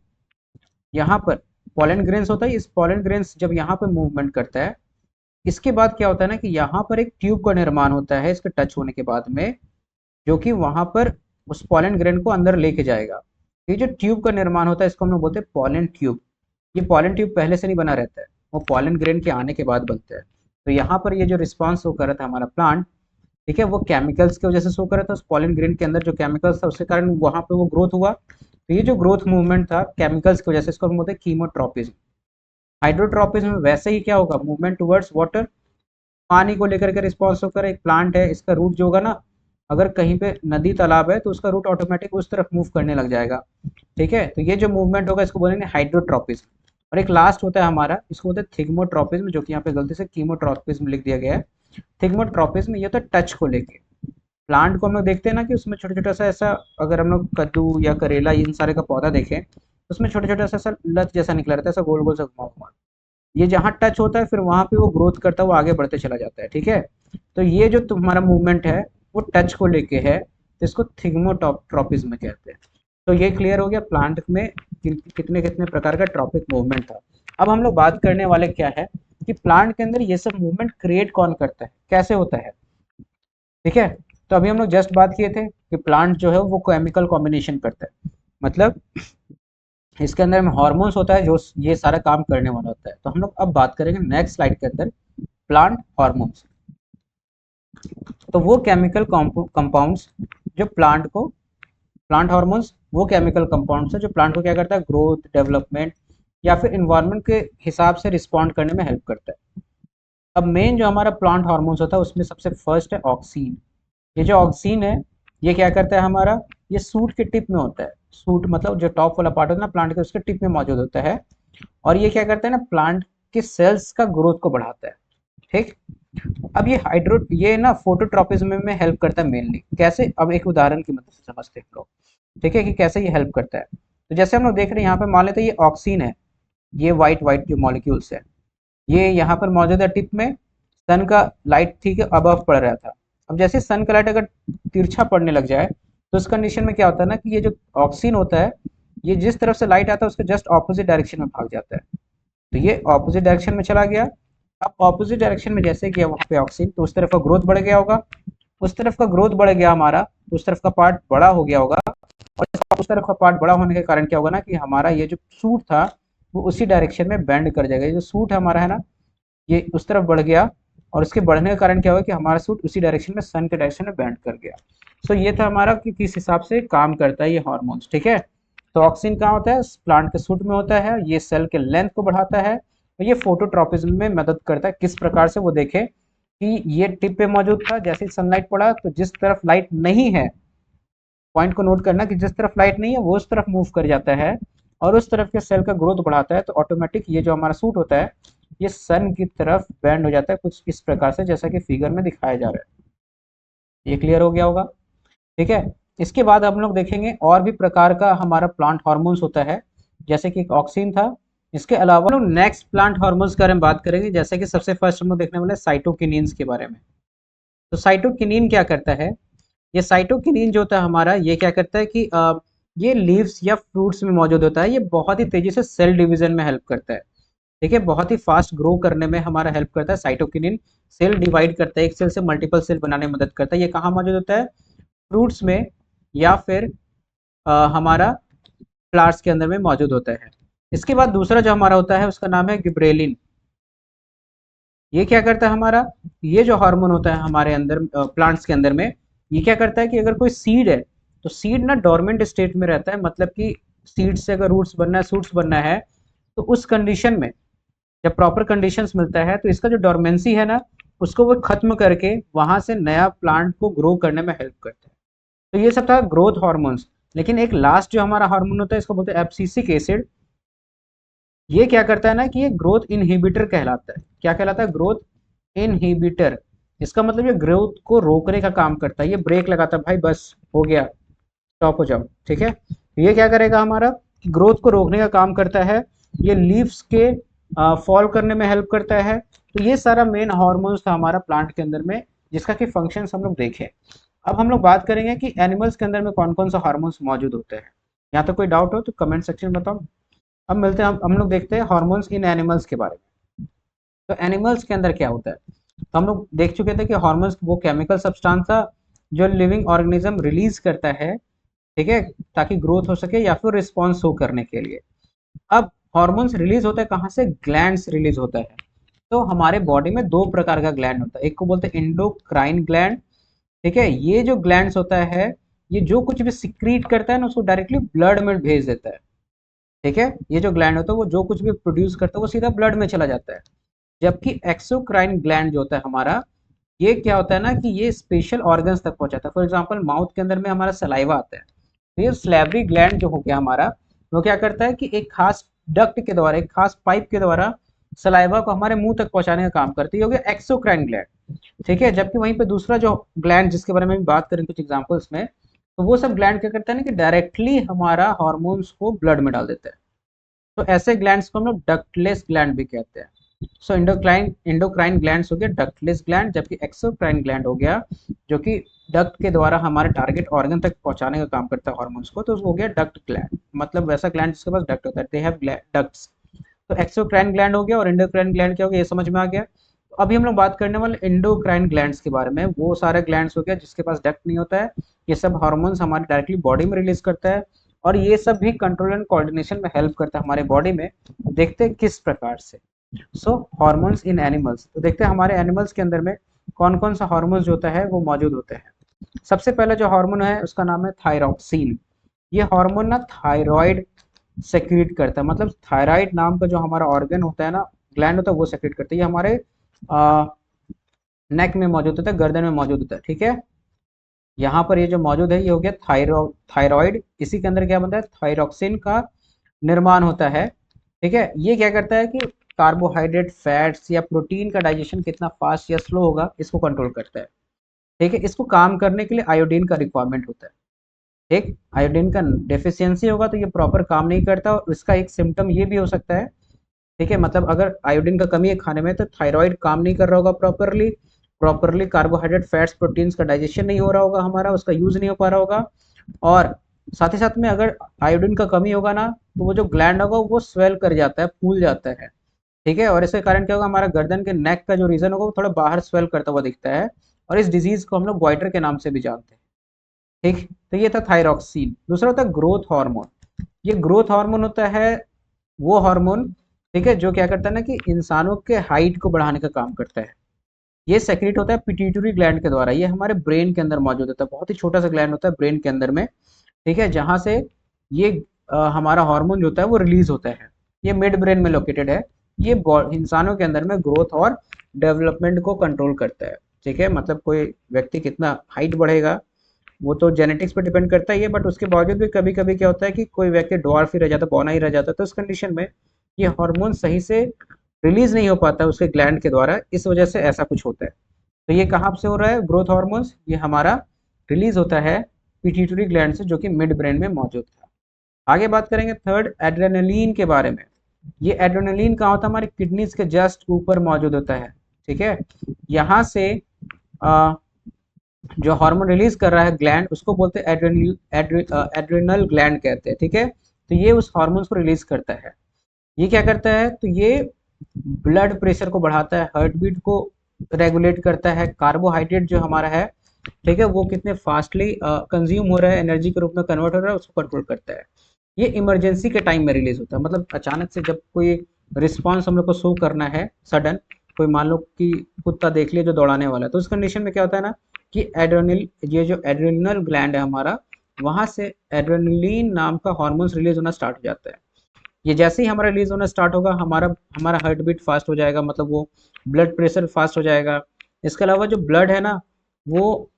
यहाँ पर पॉलन ग्रेन्स होता है, इस पॉलन ग्रेन्स जब यहाँ पर मूवमेंट करता है, इसके बाद क्या होता है ना कि यहाँ पर एक ट्यूब का निर्माण होता है इसके टच होने के बाद में, जो कि वहां पर उस पॉलन ग्रेन को अंदर लेके जाएगा। ये जो ट्यूब का निर्माण होता है इसको हम लोग बोलते हैं पॉलन ट्यूब। ये पॉलन ट्यूब पहले से नहीं बना रहता है, वो पॉलन ग्रेन के आने के बाद बनता है। तो यहाँ पर ये जो रिस्पॉन्स शो कर रहा था हमारा प्लांट, ठीक है, वो केमिकल्स की वजह से शो कर रहा था। उस पॉलन ग्रेन के अंदर जो केमिकल्स था उसके कारण वहां पर वो ग्रोथ हुआ। तो ये जो ग्रोथ मूवमेंट था केमिकल्स की वजह से, इसको हम बोलते हैं कीमोट्रॉपिज्म। हाइड्रोट्रॉपिज्म में वैसे ही क्या होगा, मूवमेंट टुवर्ड्स वाटर, पानी को लेकर के रिस्पॉन्स होकर। एक प्लांट है, इसका रूट जो होगा ना, अगर कहीं पे नदी तालाब है तो उसका रूट ऑटोमेटिक उस तरफ मूव करने लग जाएगा। ठीक है, तो ये जो मूवमेंट होगा इसको बोलेंगे हाइड्रोट्रॉपिज्म। और एक लास्ट होता है हमारा, इसको बोलते हैं थिग्मोट्रॉपिज्म, जो कि यहाँ पे गलती से कीमोट्रॉपिज्म लिख दिया गया है। थिग्मोट्रॉपिज्म ये तो टच को लेके, प्लांट को हम लोग देखते हैं ना कि उसमें छोटा छोटा सा ऐसा, अगर हम लोग कद्दू या करेला इन सारे का पौधा देखें तो उसमें छोटा छोटा सा लत जैसा निकला रहता है, ऐसा गोल गोल सा घुमा हुआ। ये जहाँ टच होता है फिर वहां पे वो ग्रोथ करता है, वो आगे बढ़ते चला जाता है। ठीक है, तो ये जो तुम्हारा मूवमेंट है वो टच को लेके है, तो इसको थिग्मोट्रॉपिज्म कहते हैं। तो ये क्लियर हो गया प्लांट में कितने कितने प्रकार का ट्रॉपिक मूवमेंट था। अब हम लोग बात करने वाले क्या है कि प्लांट के अंदर ये सब मूवमेंट क्रिएट कौन करता है, कैसे होता है। ठीक है, तो अभी हम लोग जस्ट बात किए थे कि प्लांट जो है वो केमिकल कॉम्बिनेशन करता है, मतलब इसके अंदर में हार्मोन्स होता है जो ये सारा काम करने वाला होता है। तो हम लोग अब बात करेंगे नेक्स्ट स्लाइड के अंदर प्लांट हार्मोन्स। तो वो केमिकल कंपाउंड्स जो प्लांट हार्मोन्स वो केमिकल कंपाउंड्स है जो प्लांट को क्या करता है, ग्रोथ, डेवलपमेंट या फिर इन्वायरमेंट के हिसाब से रिस्पॉन्ड करने में हेल्प करता है। अब मेन जो हमारा प्लांट हार्मोन्स होता है उसमें सबसे फर्स्ट है ऑक्सीन। ये जो ऑक्सीन है ये क्या करता है हमारा, ये सूट के टिप में होता है। सूट मतलब जो टॉप वाला पार्ट होता है ना प्लांट के, उसके टिप में मौजूद होता है। और ये क्या करता है ना, प्लांट के सेल्स का ग्रोथ को बढ़ाता है। ठीक, अब ये ना फोटोट्रॉपिज्म में हेल्प करता है मेनली। कैसे, अब एक उदाहरण की मदद से समझते हैं हम लोग। ठीक है, कि कैसे ये हेल्प करता है। तो जैसे हम लोग देख रहे हैं यहाँ पे, मान लेते हैं ये ऑक्सीन है, ये व्हाइट व्हाइट जो मॉलिक्यूल्स है ये यहाँ पर मौजूद है टिप में। सन का लाइट ठीक है अबव पड़ रहा था। अब जैसे सन का लाइट अगर तिरछा पड़ने लग जाए तो उस कंडीशन में क्या होता है ना कि ये जो ऑक्सीन होता है ये जिस तरफ से लाइट आता है उसके जस्ट ऑपोजिट डायरेक्शन में भाग जाता है। तो ये ऑपोजिट डायरेक्शन में चला गया। अब ऑपोजिट डायरेक्शन में जैसे गया वहां पे ऑक्सीन, तो उस तरफ का ग्रोथ बढ़ गया होगा। उस तरफ का ग्रोथ बढ़ गया हमारा, तो उस तरफ का पार्ट बड़ा हो गया होगा। और उस तरफ का पार्ट बड़ा होने के कारण क्या होगा ना कि हमारा ये जो सूट था वो उसी डायरेक्शन में बेंड कर जाएगा। ये जो सूट हमारा है ना ये उस तरफ बढ़ गया, और उसके बढ़ने के कारण क्या हुआ कि हमारा सूट उसी डायरेक्शन में, सन के डायरेक्शन में बेंड कर गया। सो ये था हमारा कि किस हिसाब से काम करता है ये हार्मोन्स। ठीक है, तो ऑक्सीन कहाँ होता है, प्लांट के सूट में होता है। ये सेल के लेंथ को बढ़ाता है और ये फोटोट्रॉपिज्म में मदद करता है। किस प्रकार से, वो देखे कि ये टिप पे मौजूद था, जैसे ही सनलाइट पड़ा तो जिस तरफ लाइट नहीं है, पॉइंट को नोट करना कि जिस तरफ लाइट नहीं है वो उस तरफ मूव कर जाता है और उस तरफ के सेल का ग्रोथ बढ़ाता है। तो ऑटोमेटिक ये जो हमारा सूट होता है ये सन की तरफ बेंड हो जाता है, कुछ इस प्रकार से जैसा कि फिगर में दिखाया जा रहा है। ये क्लियर हो गया होगा। ठीक है, इसके बाद हम लोग देखेंगे और भी प्रकार का हमारा प्लांट हार्मोन्स होता है, जैसे कि एक ऑक्सीन था। इसके अलावा लोग नेक्स्ट प्लांट हार्मोन्स के बारे में बात करेंगे, जैसे कि सबसे फर्स्ट हम लोग देखने वाले साइटोकिनिन्स के बारे में। तो साइटोकिनिन क्या करता है, ये साइटोकिनिन जो होता है हमारा, ये क्या करता है कि ये लीव्स या फ्रूट्स में मौजूद होता है। ये बहुत ही तेजी से सेल डिवीजन में हेल्प करता है। ठीक है, बहुत ही फास्ट ग्रो करने में हमारा हेल्प करता है साइटोकिनिन। सेल डिवाइड करता है, एक सेल से मल्टीपल सेल बनाने में मदद करता है। ये कहाँ मौजूद होता है, फ्रूट्स में या फिर हमारा फ्लावर्स के अंदर में मौजूद होता है। इसके बाद दूसरा जो हमारा होता है उसका नाम है गिब्रेलिन। ये क्या करता है हमारा, ये जो हार्मोन होता है हमारे अंदर प्लांट्स के अंदर में, ये क्या करता है कि अगर कोई सीड है तो सीड ना डोरमेंट स्टेट में रहता है, मतलब कि सीड से अगर रूट्स बनना है, सूट्स बनना है, तो उस कंडीशन में जब प्रॉपर कंडीशंस मिलता है तो इसका जो डोरमेंसी है ना, उसको वो खत्म करके वहां से नया प्लांट को ग्रो करने में हेल्प करता है। तो ये सब था ग्रोथ हार्मोन्स। लेकिन एक लास्ट जो हमारा हार्मोन होता है, इसको बोलते हैं एब्सिसिक एसिड। ये क्या करता है ना कि ये ग्रोथ इनहिबिटर कहलाता है। क्या कहलाता है? Growth inhibitor. इसका मतलब ये ग्रोथ को रोकने का काम करता है। ये ब्रेक लगाता है, भाई बस हो गया, स्टॉप हो जाओ, ठीक है। ये क्या करेगा? हमारा ग्रोथ को रोकने का काम करता है। ये लीव्स के फॉल करने में हेल्प करता है। तो ये सारा मेन हार्मोन्स था हमारा प्लांट के अंदर में, जिसका कि फंक्शंस हम लोग देखे। अब हम लोग बात करेंगे कि एनिमल्स के अंदर में कौन कौन सा हार्मोन्स मौजूद होते हैं। यहाँ तक कोई डाउट हो तो कमेंट सेक्शन में बताओ। अब मिलते हैं, हम लोग देखते हैं हार्मोन्स इन एनिमल्स के बारे में। तो एनिमल्स के अंदर क्या होता है, तो हम लोग देख चुके थे कि हार्मोन्स वो केमिकल सब्सटेंस था जो लिविंग ऑर्गेनिज्म रिलीज करता है, ठीक है, ताकि ग्रोथ हो सके या फिर रिस्पॉन्स शो करने के लिए। अब हार्मोन्स रिलीज होता है कहाँ से? ग्लैंड्स रिलीज होता है। तो हमारे बॉडी में दो प्रकार का ग्लैंड होता है, एक को बोलते हैं एंडोक्राइन ग्लैंड, ठीक है। ये जो ग्लैंड्स होता है, ये जो कुछ भी सिक्रीट करता है ना, उसको डायरेक्टली ब्लड में भेज देता है, ठीक है। ये जो ग्लैंड होता है वो जो कुछ भी प्रोड्यूस करता है वो सीधा ब्लड में चला जाता है। जबकि एक्सोक्राइन ग्लैंड जो होता है हमारा, ये क्या होता है ना कि ये स्पेशल ऑर्गन्स तक पहुंचाता है। फॉर एग्जांपल माउथ के अंदर में हमारा सलाइवा आता है, तो ये स्लेवरी ग्लैंड जो हो गया हमारा, वो क्या करता है कि एक खास डक्ट के द्वारा, एक खास पाइप के द्वारा सलाइवा को हमारे मुंह तक पहुंचाने का काम करती है। ये हो गया एक्सोक्राइन ग्लैंड, ठीक है। जबकि वहीं पे दूसरा जो ग्लैंड जिसके बारे में बात करें कुछ एग्जांपल्स में, तो वो सब ग्लैंड क्या करता है ना कि डायरेक्टली हमारा हार्मोन्स को ब्लड में डाल देता है। तो ऐसे ग्लैंड्स को हम लोग डक्टलेस ग्लैंड भी कहते हैं। सो इंडोक्राइन ग्लैंड्स हो गया डक्टलेस ग्लैंड, जबकि एक्सोक्राइन ग्लैंड हो गया जो कि डक्ट के द्वारा हमारे टारगेट ऑर्गन तक पहुंचाने का काम करता है हार्मोन्स को, तो वो हो गया डक्ट ग्लैंड, मतलब वैसा ग्लैंड जिसके पास डक्ट होता है, दे हैव डक्ट्स। तो एक्सोक्राइन ग्लैंड हो गया और इंडोक्राइन ग्लैंड क्या हो गया, ये समझ में आ गया। तो अभी हम लोग बात करने वाले इंडोक्राइन ग्लैंड्स के बारे में। वो सारे ग्लैंड्स हो गया जिसके पास डक्ट नहीं होता है, ये सब हार्मोन्स हमारे डायरेक्टली बॉडी में रिलीज करता है, और ये सब भी कंट्रोल एंड कोऑर्डिनेशन में हेल्प करता है हमारे बॉडी में। देखते हैं किस प्रकार से। सो हार्मोन्स इन एनिमल्स, तो देखते हैं हमारे एनिमल्स के अंदर में कौन कौन सा हार्मोन्स जो होता है वो मौजूद होते हैं। सबसे पहले जो हार्मोन है उसका नाम है थायरॉक्सिन। ये हार्मोन ना थायराइड सेक्रेट करता है, मतलब थायराइड नाम का जो हमारा ऑर्गन होता है ना, ग्लैंड होता है, वो सेक्रेट करता है। ये हमारे नेक में मौजूद होता है, गर्दन में मौजूद होता है, ठीक है। यहाँ पर ये जो मौजूद है ये हो गया थायराइड। इसी के अंदर क्या बनता है? थायरॉक्सिन का निर्माण होता है, ठीक है। ये क्या करता है कि कार्बोहाइड्रेट, फैट्स या प्रोटीन का डाइजेशन कितना फास्ट या स्लो होगा इसको कंट्रोल करता है, ठीक है। इसको काम करने के लिए आयोडीन का रिक्वायरमेंट होता है, ठीक। आयोडीन का डेफिशिएंसी होगा तो ये प्रॉपर काम नहीं करता, और इसका एक सिम्टम ये भी हो सकता है, ठीक है। मतलब अगर आयोडीन का कमी है खाने में तो थायराइड काम नहीं कर रहा होगा प्रॉपरली, कार्बोहाइड्रेट, फैट्स, प्रोटीन्स का डाइजेशन नहीं हो रहा होगा हमारा, उसका यूज नहीं हो पा रहा होगा। और साथ ही साथ में अगर आयोडीन का कमी होगा ना, तो वो जो ग्लैंड होगा वो स्वेल कर जाता है, फूल जाता है, ठीक है। और इसके कारण क्या होगा, हमारा गर्दन के नेक का जो रीजन होगा वो थोड़ा बाहर स्वेल करता हुआ दिखता है, और इस डिजीज को हम लोग ग्वाइटर के नाम से भी जानते हैं, ठीक। तो ये था थायरॉक्सिन। दूसरा होता है ग्रोथ हार्मोन। ये ग्रोथ हार्मोन होता है वो हार्मोन, ठीक है, जो क्या करता है ना कि इंसानों के हाइट को बढ़ाने का काम करता है। ये सेक्रेट होता है पिट्यूटरी ग्लैंड के द्वारा। ये हमारे ब्रेन के अंदर मौजूद होता है, बहुत ही छोटा सा ग्लैंड होता है ब्रेन के अंदर में, ठीक है, जहाँ से ये हमारा हार्मोन जो होता है वो रिलीज होता है। ये मिड ब्रेन में लोकेटेड है। ये इंसानों के अंदर में ग्रोथ और डेवलपमेंट को कंट्रोल करता है, ठीक है। मतलब कोई व्यक्ति कितना हाइट बढ़ेगा वो तो जेनेटिक्स पे डिपेंड करता ही है, बट उसके बावजूद भी कभी कभी क्या होता है कि कोई व्यक्ति ड्वार्फ ही रह जाता है, बौना ही रह जाता है, तो उस कंडीशन में ये हार्मोन सही से रिलीज नहीं हो पाता उसके ग्लैंड के द्वारा, इस वजह से ऐसा कुछ होता है। तो ये कहाँ से हो रहा है ग्रोथ हार्मोन्स? ये हमारा रिलीज होता है पिट्यूटरी ग्लैंड से, जो कि मिड ब्रेन में मौजूद था। आगे बात करेंगे थर्ड, एड्रेनलिन के बारे में। ये एड्रेनलिन कहाँ होता है? हमारी किडनीज के जस्ट ऊपर मौजूद होता है, ठीक है। यहाँ से जो हार्मोन रिलीज कर रहा है ग्लैंड, उसको बोलते हैं एड्रिनल ग्लैंड कहते हैं, ठीक है। तो ये उस हार्मोन्स को रिलीज करता है। ये क्या करता है? तो ये ब्लड प्रेशर को बढ़ाता है, हार्ट बीट को रेगुलेट करता है, कार्बोहाइड्रेट जो हमारा है, ठीक है, वो कितने फास्टली कंज्यूम हो रहा है, एनर्जी के रूप में कन्वर्ट हो रहा है, उसको कंट्रोल करता है। ये इमरजेंसी के टाइम में रिलीज होता है, मतलब अचानक से जब कोई रिस्पॉन्स हम लोग को शो करना है सडन, कोई मान लो कि कुत्ता देख लिया जो दौड़ाने वाला है, तो उस कंडीशन में क्या होता है ना कि एड्रेनल, ये जो एड्रेनल ग्लैंड है हमारा, वहां से एड्रेनलिन नाम का हार्मोन्स रिलीज होना स्टार्ट हो जाता है। ये जैसे ही हमारा रिलीज होना स्टार्ट होगा, हमारा हमारा हार्ट बीट फास्ट हो जाएगा, मतलब वो ब्लड प्रेशर फास्ट हो जाएगा। इसके अलावा जो ब्लड है ना, वो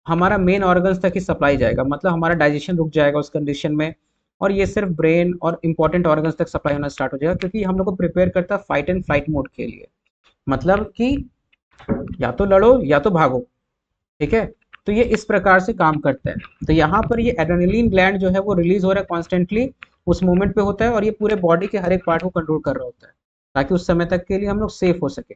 हमारा मेन ऑर्गन्स तक ही सप्लाई जाएगा, मतलब हमारा डाइजेशन रुक जाएगा उस कंडीशन में, और ये सिर्फ ब्रेन और इंपॉर्टेंट ऑर्गन्स तक सप्लाई होना स्टार्ट हो जाएगा, क्योंकि हम लोग को प्रिपेयर करता है फाइट एंड फ्लाइट मोड के लिए, मतलब कि या तो लड़ो या तो भागो। ठीक है, तो ये इस प्रकार से काम करता है। तो यहाँ पर ये एड्रेनलिन ग्लैंड जो है वो रिलीज हो रहा है कॉन्स्टेंटली, उस मोमेंट पे होता है, और ये पूरे बॉडी के हर एक पार्ट को कंट्रोल कर रहा होता है, ताकि उस समय तक के लिए हम लोग सेफ हो सके।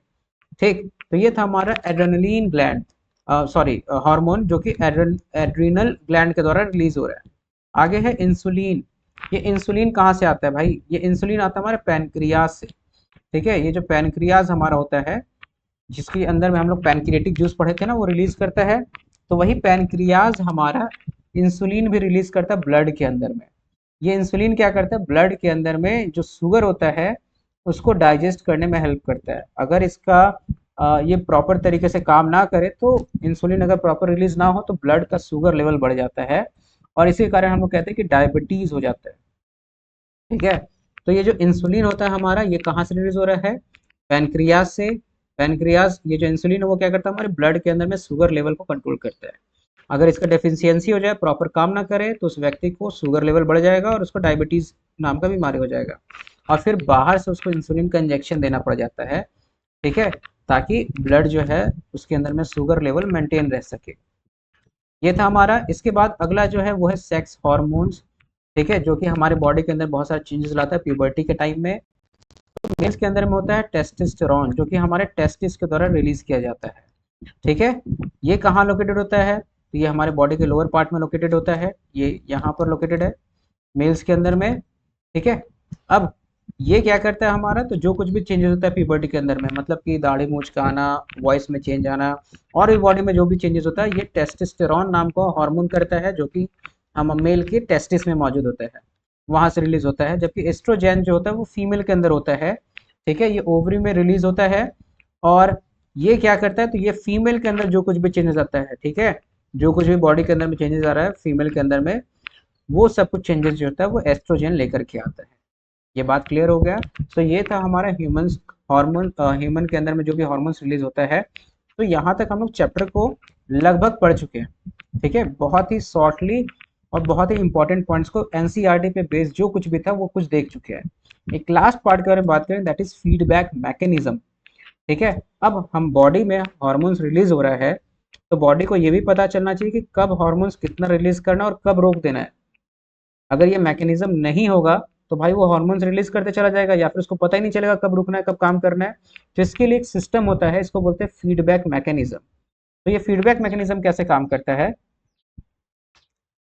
ठीक, तो ये था हमारा एड्रेनलिन ग्लैंड, सॉरी हार्मोन, जो कि एड्रीनल ग्लैंड के द्वारा रिलीज हो रहा है। आगे है इंसुलिन। ये इंसुलिन कहाँ से आता है भाई? ये इंसुलिन आता है हमारे पैनक्रियाज से। ठीक है, ये जो पैनक्रियाज हमारा होता है, जिसके अंदर में हम लोग पैनक्रियाटिक जूस पढ़े थे ना, वो रिलीज करता है। तो वही पैनक्रियाज हमारा इंसुलिन भी रिलीज करता है ब्लड के अंदर में। ये इंसुलिन क्या करता है, ब्लड के अंदर में जो शुगर होता है उसको डाइजेस्ट करने में हेल्प करता है। अगर इसका ये प्रॉपर तरीके से काम ना करे, तो इंसुलिन अगर प्रॉपर रिलीज ना हो तो ब्लड का शुगर लेवल बढ़ जाता है, और इसी कारण हम लोग कहते हैं कि डायबिटीज हो जाता है। ठीक है, तो ये जो इंसुलिन होता है हमारा, ये कहाँ से रिलीज हो रहा है? पैनक्रियाज से। पैनक्रियाज, ये जो इंसुलिन है वो क्या करता है, हमारे ब्लड के अंदर में शुगर लेवल को कंट्रोल करता है। अगर इसका डेफिशिएंसी हो जाए, प्रॉपर काम ना करे, तो उस व्यक्ति को शुगर लेवल बढ़ जाएगा और उसको डायबिटीज नाम का बीमारी हो जाएगा, और फिर बाहर से उसको इंसुलिन का इंजेक्शन देना पड़ जाता है। ठीक है, ताकि ब्लड जो है उसके अंदर में शुगर लेवल मेंटेन रह सके। ये था हमारा। इसके बाद अगला जो है वो है सेक्स हॉर्मोन्स। ठीक है, जो कि हमारे बॉडी के अंदर बहुत सारे चेंजेस लाता है प्यूबर्टी के टाइम में। तो मेल्स के अंदर में होता है टेस्टोस्टेरोन, जो कि हमारे टेस्टिस के द्वारा रिलीज किया जाता है। ठीक है, ये कहाँ लोकेटेड होता है? तो ये हमारे बॉडी के लोअर पार्ट में लोकेटेड होता है, ये यहाँ पर लोकेटेड है मेल्स के अंदर में। ठीक है, अब ये क्या करता है हमारा, तो जो कुछ भी चेंजेस होता है प्यूबर्टी के अंदर में, मतलब कि दाढ़ी मूंछ का आना, वॉइस में चेंज आना, और भी बॉडी में जो भी चेंजेस होता है, ये टेस्टोस्टेरोन नाम का हार्मोन करता है, जो कि हम मेल के टेस्टिस में मौजूद होता है, वहां से रिलीज होता है। जबकि एस्ट्रोजेन जो होता है वो फीमेल के अंदर होता है। ठीक है, ये ओवरी में रिलीज होता है, और ये क्या करता है, तो ये फीमेल के अंदर जो कुछ भी चेंजेस आता है, ठीक है, जो कुछ भी बॉडी के अंदर में चेंजेस आ रहा है फीमेल के अंदर में, वो सब कुछ चेंजेस जो होता है वो एस्ट्रोजन लेकर के आता है। ये बात क्लियर हो गया? तो ये था हमारा ह्यूमन हार्मोन, ह्यूमन के अंदर में जो भी हार्मोन्स रिलीज होता है। तो यहाँ तक हम लोग चैप्टर को लगभग पढ़ चुके हैं। ठीक है, बहुत ही शॉर्टली और बहुत ही इंपॉर्टेंट पॉइंट्स को एनसीईआरटी पे बेस्ड जो कुछ भी था वो कुछ देख चुके हैं। एक लास्ट पार्ट के बारे में बात करें, दैट इज फीडबैक मैकेनिज्म। ठीक है, अब हम बॉडी में हार्मोन्स रिलीज हो रहा है, तो बॉडी को ये भी पता चलना चाहिए कि कब हार्मोन्स कितना रिलीज करना है और कब रोक देना है। अगर ये मैकेनिज्म नहीं होगा तो भाई वो हार्मोन्स रिलीज करते चला जाएगा, या फिर उसको पता ही नहीं चलेगा कब रुकना है कब काम करना है। तो इसके लिए एक सिस्टम होता है, इसको बोलते हैं फीडबैक मैकेनिज्म। तो ये फीडबैक मैकेनिज्म कैसे काम करता है?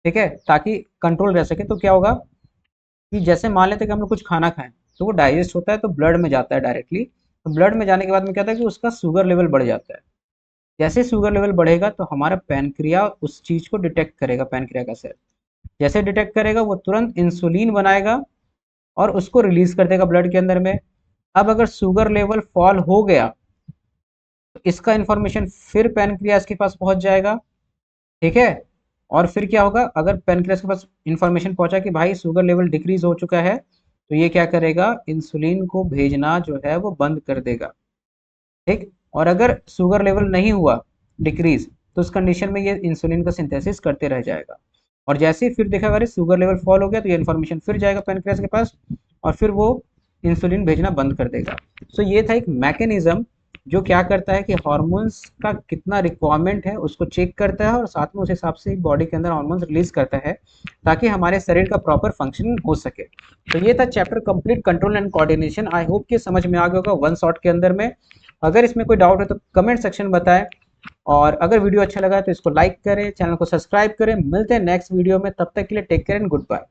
ठीक है, ताकि कंट्रोल रह सके, तो क्या होगा कि जैसे मान लेते हैं कि हम लोग कुछ खाना खाएं, तो वो डाइजेस्ट होता है तो ब्लड में जाता है डायरेक्टली। तो ब्लड में जाने के बाद में क्या होता है कि उसका शुगर लेवल बढ़ जाता है। जैसे शुगर लेवल बढ़ेगा तो हमारा पैनक्रिया उस चीज को डिटेक्ट करेगा, पैनक्रिया का सेल जैसे डिटेक्ट करेगा वो तुरंत इंसुलिन बनाएगा और उसको रिलीज कर देगा ब्लड के अंदर में। अब अगर शुगर लेवल फॉल हो गया तो इसका इंफॉर्मेशन फिर पैनक्रियास के पास पहुंच जाएगा। ठीक है, और फिर क्या होगा, अगर पैनक्रियास के पास इंफॉर्मेशन पहुंचा कि भाई शुगर लेवल डिक्रीज हो चुका है, तो ये क्या करेगा, इंसुलिन को भेजना जो है वो बंद कर देगा। ठीक, और अगर शुगर लेवल नहीं हुआ डिक्रीज, तो उस कंडीशन में ये इंसुलिन का सिंथेसिस करते रह जाएगा, और जैसे ही फिर देखा अगर शुगर लेवल फॉल हो गया तो ये इन्फॉर्मेशन फिर जाएगा पैनक्रियास के पास, और फिर वो इंसुलिन भेजना बंद कर देगा। सो ये था एक मैकेनिज्म जो क्या करता है कि हार्मोन्स का कितना रिक्वायरमेंट है उसको चेक करता है, और साथ में उस हिसाब से बॉडी के अंदर हार्मोन्स रिलीज करता है, ताकि हमारे शरीर का प्रॉपर फंक्शनिंग हो सके। तो ये था chapter complete control and coordination. I hope कि समझ में आ गया होगा वन शॉट के अंदर में। अगर इसमें कोई डाउट है तो कमेंट सेक्शन बताएं, और अगर वीडियो अच्छा लगा तो इसको लाइक करें, चैनल को सब्सक्राइब करें। मिलते हैं नेक्स्ट वीडियो में, तब तक के लिए take care and good bye.